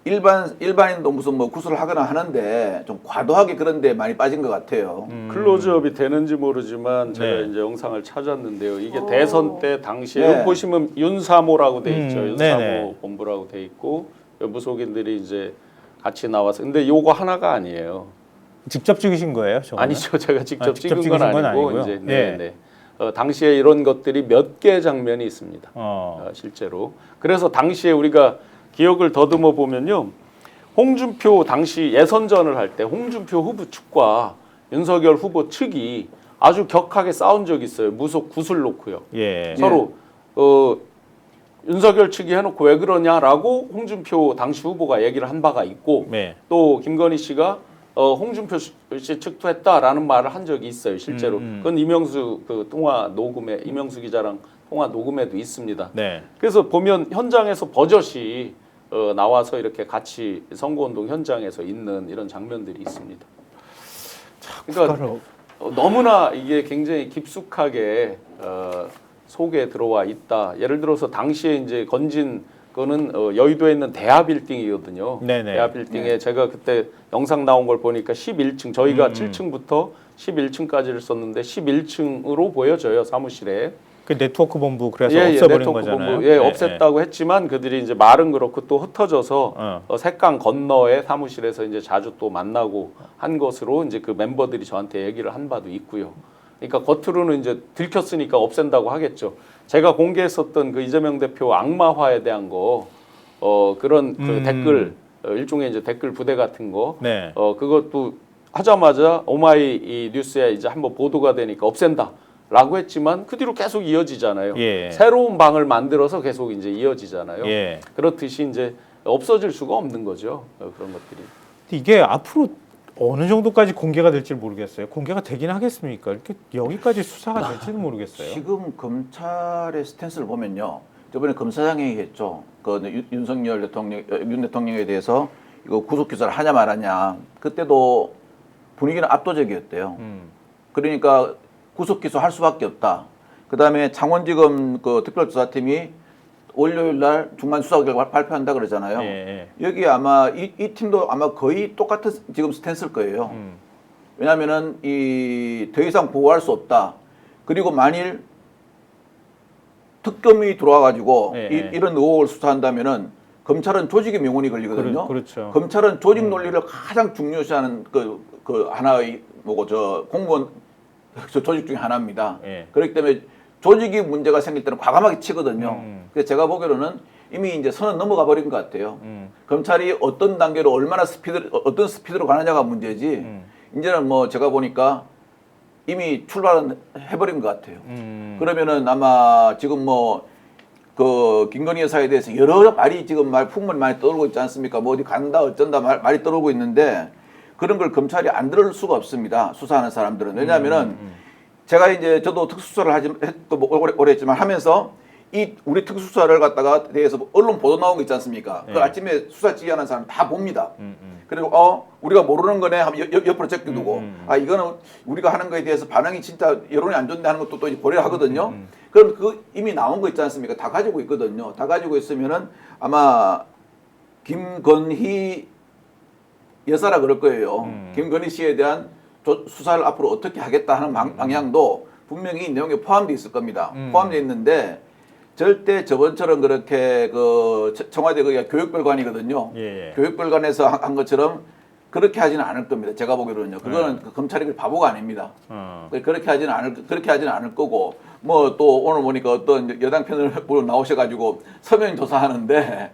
Speaker 5: 일반인도 무슨 뭐 구술을 하거나 하는데 좀 과도하게 그런 데 많이 빠진 것 같아요.
Speaker 3: 클로즈업이 되는지 모르지만 제가 이제 영상을 찾았는데요. 이게 대선 때 당시에 보시면 윤사모라고 돼 있죠. 윤사모 본부라고 돼 있고, 무속인들이 이제 같이 나와서, 근데 요거 하나가 아니에요.
Speaker 2: 직접 찍으신 거예요? 저거는?
Speaker 3: 아니죠. 제가 직접 찍은
Speaker 2: 찍으신
Speaker 3: 건 아니고 이제 당시에 이런 것들이 몇 개 장면이 있습니다. 실제로. 그래서 당시에 우리가 기억을 더듬어 보면요, 홍준표 당시 예선전을 할 때 홍준표 후보 측과 윤석열 후보 측이 아주 격하게 싸운 적이 있어요. 무속 구슬 놓고요. 서로 윤석열 측이 해놓고 왜 그러냐라고 홍준표 당시 후보가 얘기를 한 바가 있고, 또 김건희 씨가 홍준표 씨 측투했다라는 말을 한 적이 있어요. 실제로. 그건 이명수 그 통화 녹음에 이명수 기자랑 통화 녹음에도 있습니다.
Speaker 2: 네.
Speaker 3: 그래서 보면 현장에서 버젓이 나와서 이렇게 같이 선거운동 현장에서 있는 이런 장면들이 있습니다. 그러니까 너무나 이게 굉장히 깊숙하게 속에 들어와 있다. 예를 들어서 당시에 이제 건진 거는 여의도에 있는 대하 빌딩이거든요.
Speaker 2: 네네.
Speaker 3: 대하 빌딩에 제가 그때 영상 나온 걸 보니까 11층 저희가 7층부터 11층까지를 썼는데 11층으로 보여져요 사무실에.
Speaker 2: 그 네트워크 본부 그래서 없애버린
Speaker 3: 네트워크
Speaker 2: 거잖아요.
Speaker 3: 본부, 없앴다고 했지만 그들이 이제 말은 그렇고 또 흩어져서 색강 건너의 사무실에서 이제 자주 또 만나고 한 것으로 이제 그 멤버들이 저한테 얘기를 한 바도 있고요. 그러니까 겉으로는 이제 들켰으니까 없앤다고 하겠죠. 제가 공개했었던 그 이재명 대표 악마화에 대한 거, 그런 그 댓글, 일종의 이제 댓글 부대 같은 거,
Speaker 2: 네.
Speaker 3: 그것도 하자마자 오마이 뉴스에 이제 한번 보도가 되니까 없앤다. 라고 했지만 그 뒤로 계속 이어지잖아요.
Speaker 2: 예.
Speaker 3: 새로운 방을 만들어서 계속 이제 이어지잖아요.
Speaker 2: 예.
Speaker 3: 그렇듯이 이제 없어질 수가 없는 거죠. 그런 것들이.
Speaker 2: 근데 이게 앞으로 어느 정도까지 공개가 될지 모르겠어요. 공개가 되긴 하겠습니까? 이렇게 여기까지 수사가 될지는 모르겠어요.
Speaker 5: 지금 검찰의 스탠스를 보면요. 저번에 검사장이 했죠. 그 윤석열 대통령, 윤 대통령에 대해서 이거 구속 기소를 하냐 말하냐. 그때도 분위기는 압도적이었대요. 그러니까 구속 기소할 수밖에 없다. 그다음에 창원지검 그 특별조사팀이 월요일 날 중간 수사 결과 발표한다 그러잖아요.
Speaker 2: 예.
Speaker 5: 여기 아마 이 팀도 아마 거의 똑같은 지금 스탠스일 거예요. 왜냐하면은 이 더 이상 보호할 수 없다. 그리고 만일 특검이 들어와가지고 이런 의혹을 수사한다면은 검찰은 조직의 명운이 걸리거든요.
Speaker 2: 그렇죠.
Speaker 5: 검찰은 조직 논리를 가장 중요시하는 그 하나의 뭐고 저 공무원 조직 중에 하나입니다.
Speaker 2: 예.
Speaker 5: 그렇기 때문에 조직이 문제가 생길 때는 과감하게 치거든요. 그래서 제가 보기로는 이미 이제 선은 넘어가 버린 것 같아요. 검찰이 어떤 단계로 얼마나 어떤 스피드로 가느냐가 문제지. 이제는 뭐 제가 보니까 이미 출발은 해버린 것 같아요. 그러면은 아마 지금 뭐 그 김건희 여사에 대해서 여러 말이 지금 풍문이 많이 떠오르고 있지 않습니까? 뭐 어디 간다 어쩐다 말이 떠오르고 있는데 그런 걸 검찰이 안 들을 수가 없습니다. 수사하는 사람들은. 왜냐하면은 제가 이제 저도 특수수사를 오래 했지만 하면서 이 우리 특수수사를 갖다가 대해서 언론 보도 나온 거 있지 않습니까? 그 아침에 수사 지휘하는 사람 다 봅니다. 그리고 우리가 모르는 거네 하면 옆으로 제껴두고 이거는 우리가 하는 거에 대해서 반응이 진짜 여론이 안 좋네 하는 것도 또 이제 고려를 하거든요. 그럼 그 이미 나온 거 있지 않습니까? 다 가지고 있거든요. 다 가지고 있으면은 아마 김건희 여사라 그럴 거예요. 김건희 씨에 대한 수사를 앞으로 어떻게 하겠다 하는 방향도 분명히 이 내용에 포함되어 있을 겁니다. 포함되어 있는데 절대 저번처럼 그렇게 그 청와대 거기가 교육별관이거든요.
Speaker 2: 예.
Speaker 5: 교육별관에서 한 것처럼 그렇게 하지는 않을 겁니다. 제가 보기로는요. 그거는 검찰이 바보가 아닙니다. 그렇게 하지는 않을 거고 뭐 또 오늘 보니까 어떤 여당 편을 나오셔가지고 서면 조사하는데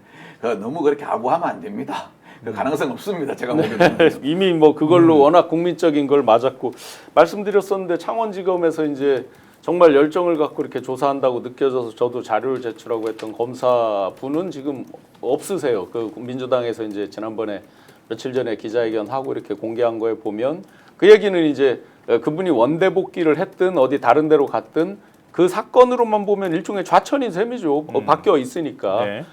Speaker 5: 너무 그렇게 아부하면 안 됩니다. 그 가능성 없습니다. 제가 보기에는.
Speaker 3: 이미 뭐 그걸로 워낙 국민적인 걸 맞았고 말씀드렸었는데 창원지검에서 이제 정말 열정을 갖고 이렇게 조사한다고 느껴져서 저도 자료를 제출하고 했던 검사분은 지금 없으세요. 그 민주당에서 이제 지난번에 며칠 전에 기자회견 하고 이렇게 공개한 거에 보면 그 얘기는 이제 그분이 원대 복귀를 했든 어디 다른 데로 갔든 그 사건으로만 보면 일종의 좌천인 셈이죠. 바뀌어 있으니까.
Speaker 2: 네.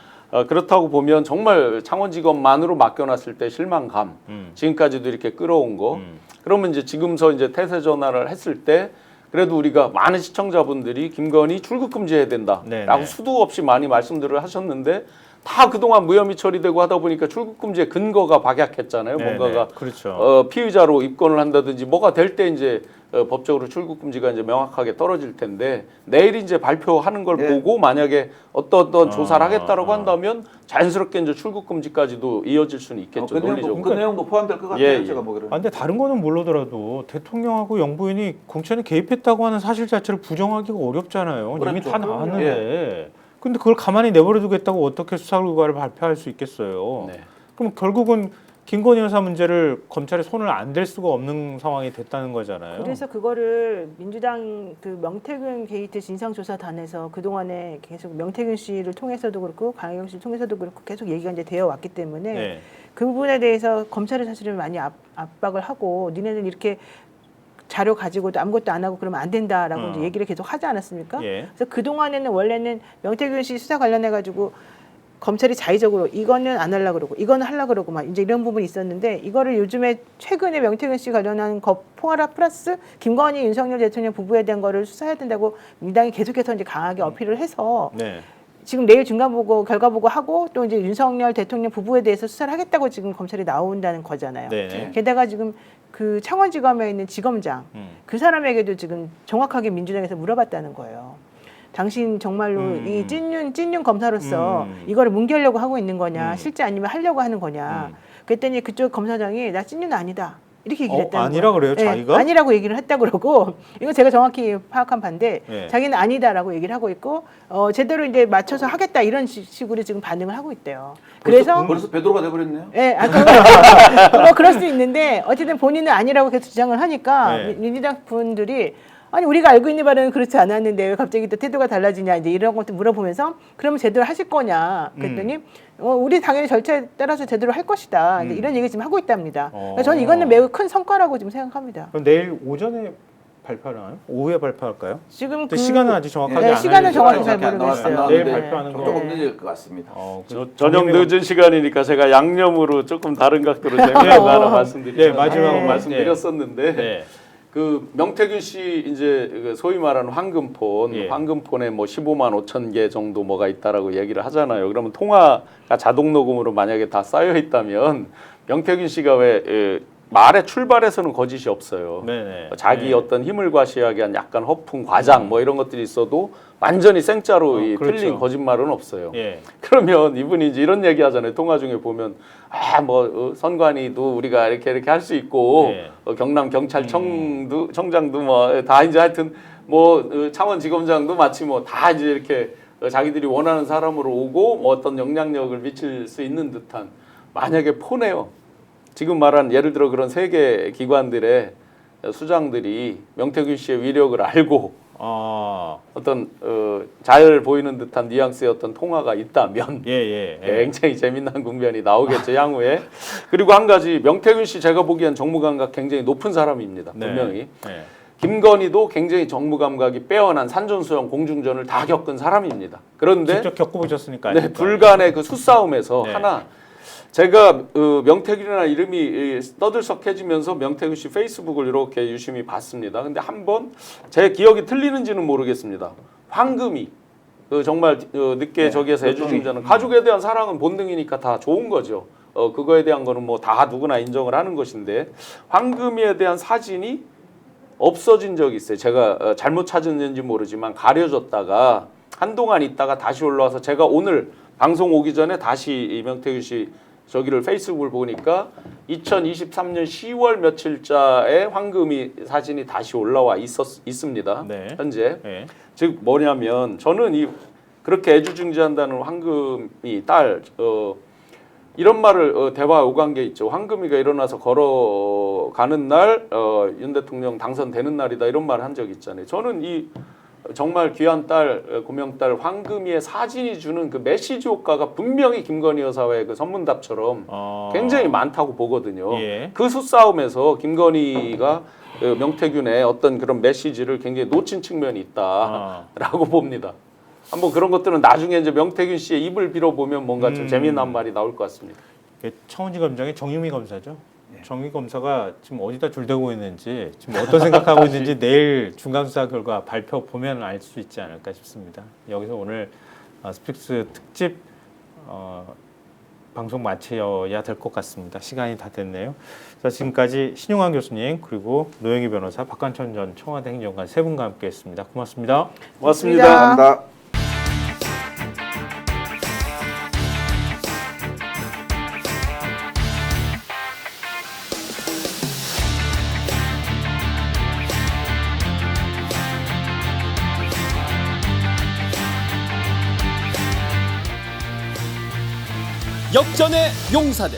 Speaker 3: 그렇다고 보면 정말 창원지검만으로 맡겨놨을 때 실망감, 지금까지도 이렇게 끌어온 거. 그러면 이제 지금서 이제 태세 전환을 했을 때 그래도 우리가 많은 시청자분들이 김건희 출국 금지해야 된다라고 수도 없이 많이 말씀들을 하셨는데 다 그동안 무혐의 처리되고 하다 보니까 출국 금지의 근거가 박약했잖아요. 뭔가가
Speaker 2: 그렇죠.
Speaker 3: 피의자로 입건을 한다든지 뭐가 될 때 이제 법적으로 출국 금지가 이제 명확하게 떨어질 텐데 내일 이제 발표하는 걸 보고 만약에 어떤 조사를 하겠다라고 한다면 자연스럽게 이제 출국 금지까지도 이어질 수는 있겠죠. 논리적으로.
Speaker 5: 그 내용도 포함될 것 같아요. 제가 보기로는.
Speaker 2: 근데 다른 거는 몰라더라도 대통령하고 영부인이 공천에 개입했다고 하는 사실 자체를 부정하기가 어렵잖아요.
Speaker 5: 그렇죠.
Speaker 2: 이미 다 나왔는데. 근데 그걸 가만히 내버려 두겠다고 어떻게 수사 결과를 발표할 수 있겠어요. 그럼 결국은 김건희 여사 문제를 검찰이 손을 안 댈 수가 없는 상황이 됐다는 거잖아요.
Speaker 4: 그래서 그거를 민주당 그 명태균 게이트 진상조사단에서 그동안에 계속 명태균 씨를 통해서도 그렇고 강혜경 씨를 통해서도 그렇고 계속 얘기가 이제 되어 왔기 때문에
Speaker 2: 네.
Speaker 4: 그 부분에 대해서 검찰이 사실은 많이 압박을 하고 니네는 이렇게 자료 가지고도 아무것도 안 하고 그러면 안 된다라고 이제 얘기를 계속 하지 않았습니까?
Speaker 2: 예.
Speaker 4: 그래서 그동안에는 원래는 명태균 씨 수사 관련해 가지고 검찰이 자의적으로 이거는 안 하려고 그러고 이거는 하려고 그러고 막 이제 이런 부분이 있었는데 이거를 요즘에 최근에 명태균 씨 관련한 거 포괄화 플러스 김건희 윤석열 대통령 부부에 대한 거를 수사해야 된다고 민당이 계속해서 이제 강하게 어필을 해서
Speaker 2: 네.
Speaker 4: 지금 내일 중간 보고 결과 보고 하고 또 이제 윤석열 대통령 부부에 대해서 수사를 하겠다고 지금 검찰이 나온다는 거잖아요.
Speaker 2: 네네.
Speaker 4: 게다가 지금 그 창원지검에 있는 지검장 그 사람에게도 지금 정확하게 민주당에서 물어봤다는 거예요. 당신 정말로 이 찐윤 검사로서 이거를 뭉개려고 하고 있는 거냐, 실제 아니면 하려고 하는 거냐. 그랬더니 그쪽 검사장이 나 찐윤 아니다. 이렇게 얘기를 했다는
Speaker 2: 아니라
Speaker 4: 거예요.
Speaker 2: 그래요, 자기가?
Speaker 4: 아니라고 얘기를 했다 그러고 이거 제가 정확히 파악한 바인데
Speaker 2: 네.
Speaker 4: 자기는 아니다라고 얘기를 하고 있고 제대로 이제 맞춰서 하겠다 이런 식으로 지금 반응을 하고 있대요. 그래서
Speaker 5: 벌써 베드로가 돼버렸네요.
Speaker 4: 예, 뭐 그럴 수 있는데 어쨌든 본인은 아니라고 계속 주장을 하니까
Speaker 2: 네.
Speaker 4: 민주당 분들이 아니 우리가 알고 있는 바는 그렇지 않았는데 왜 갑자기 또 태도가 달라지냐 이제 이런 것도 물어보면서 그러면 제대로 하실 거냐 그랬더니 우리 당연히 절차에 따라서 제대로 할 것이다 이제 이런 얘기 지금 하고 있답니다. 그래서 저는 이거는 매우 큰 성과라고 지금 생각합니다.
Speaker 2: 그럼 내일 오전에 발표하나요? 오후에 발표할까요?
Speaker 4: 지금
Speaker 2: 근데 시간은 아직 정확하게
Speaker 4: 네,
Speaker 2: 안
Speaker 4: 시간은 정확히 잘
Speaker 5: 안
Speaker 4: 모르겠어요.
Speaker 2: 내일
Speaker 4: 네.
Speaker 2: 발표하는 거.
Speaker 5: 조금 늦을 것 같습니다.
Speaker 3: 저녁 늦은 시간이니까 제가 양념으로 조금 다른 각도로 재미있는 거 하나 말씀드리죠.
Speaker 2: 네, 마지막으로
Speaker 3: 말씀드렸었는데
Speaker 2: 네.
Speaker 3: 그 명태균 씨 이제 소위 말하는 황금폰,
Speaker 2: 예.
Speaker 3: 황금폰에 뭐 15만 5천 개 정도 뭐가 있다라고 얘기를 하잖아요. 그러면 통화가 자동 녹음으로 만약에 다 쌓여 있다면 명태균 씨가 왜 말의 출발에서는 거짓이 없어요.
Speaker 2: 네네.
Speaker 3: 자기 어떤 힘을 과시하기 위한 약간 허풍, 과장 뭐 이런 것들이 있어도 완전히 생짜로 이
Speaker 2: 그렇죠.
Speaker 3: 틀린 거짓말은 없어요.
Speaker 2: 예.
Speaker 3: 그러면 이분이 이제 이런 얘기 하잖아요. 통화 중에 보면 선관위도 우리가 이렇게 할 수 있고
Speaker 2: 예.
Speaker 3: 경남 경찰청장도 뭐 다 이제 하여튼 뭐 창원지검장도 마치 뭐 다 이제 이렇게 자기들이 원하는 사람으로 오고 뭐 어떤 영향력을 미칠 수 있는 듯한 만약에 폰에요. 지금 말한 예를 들어 그런 세계 기관들의 수장들이 명태균 씨의 위력을 알고 어떤 잘 보이는 듯한 뉘앙스의 어떤 통화가 있다면 굉장히 재미난 국면이 나오겠죠 향후에. 그리고 한 가지 명태균 씨 제가 보기엔 정무 감각 굉장히 높은 사람입니다. 분명히.
Speaker 2: 네.
Speaker 3: 김건희도 굉장히 정무 감각이 빼어난 산전수전 공중전을 다 겪은 사람입니다. 그런데
Speaker 2: 직접 겪어보셨으니까
Speaker 3: 네, 불간의 그 수싸움에서
Speaker 2: 네.
Speaker 3: 하나 제가 명태균이라는 이름이 떠들썩해지면서 명태균 씨 페이스북을 이렇게 유심히 봤습니다. 근데 한번 제 기억이 틀리는지는 모르겠습니다. 황금이 정말 늦게 저기에서 해주신 자는 가족에 대한 사랑은 본능이니까 다 좋은 거죠. 그거에 대한 거는 뭐 다 누구나 인정을 하는 것인데 황금이에 대한 사진이 없어진 적이 있어요. 제가 잘못 찾았는지 모르지만 가려졌다가 한동안 있다가 다시 올라와서 제가 오늘 방송 오기 전에 다시 명태균 씨 저기를 페이스북을 보니까 2023년 10월 며칠자에 황금이 사진이 다시 올라와 있습니다.
Speaker 2: 네.
Speaker 3: 현재.
Speaker 2: 네.
Speaker 3: 즉 뭐냐면 저는 그렇게 애주중지한다는 황금이 딸 이런 말을 대화 오간 게 있죠. 황금이가 일어나서 걸어가는 날 윤 대통령 당선되는 날이다 이런 말을 한 적이 있잖아요. 저는 정말 귀한 딸, 고명딸 황금이의 사진이 주는 그 메시지 효과가 분명히 김건희 여사의 그 선문답처럼 굉장히 많다고 보거든요.
Speaker 2: 예.
Speaker 3: 그 수싸움에서 김건희가 명태균의 어떤 그런 메시지를 굉장히 놓친 측면이 있다라고 봅니다. 한번 그런 것들은 나중에 이제 명태균 씨의 입을 빌어보면 뭔가 좀 재미난 말이 나올 것 같습니다.
Speaker 2: 청원지검장의 정유미 검사죠. 정유미 검사가 지금 어디다 줄대고 있는지 지금 어떤 생각하고 있는지 내일 중간수사 결과 발표 보면 알 수 있지 않을까 싶습니다. 여기서 오늘 스픽스 특집 방송 마쳐야 될 것 같습니다. 시간이 다 됐네요. 자, 지금까지 신용환 교수님 그리고 노영희 변호사, 박관천 전 청와대 행정관 세 분과 함께했습니다. 고맙습니다.
Speaker 3: 고맙습니다.
Speaker 5: 감사합니다.
Speaker 1: 역전의 용사들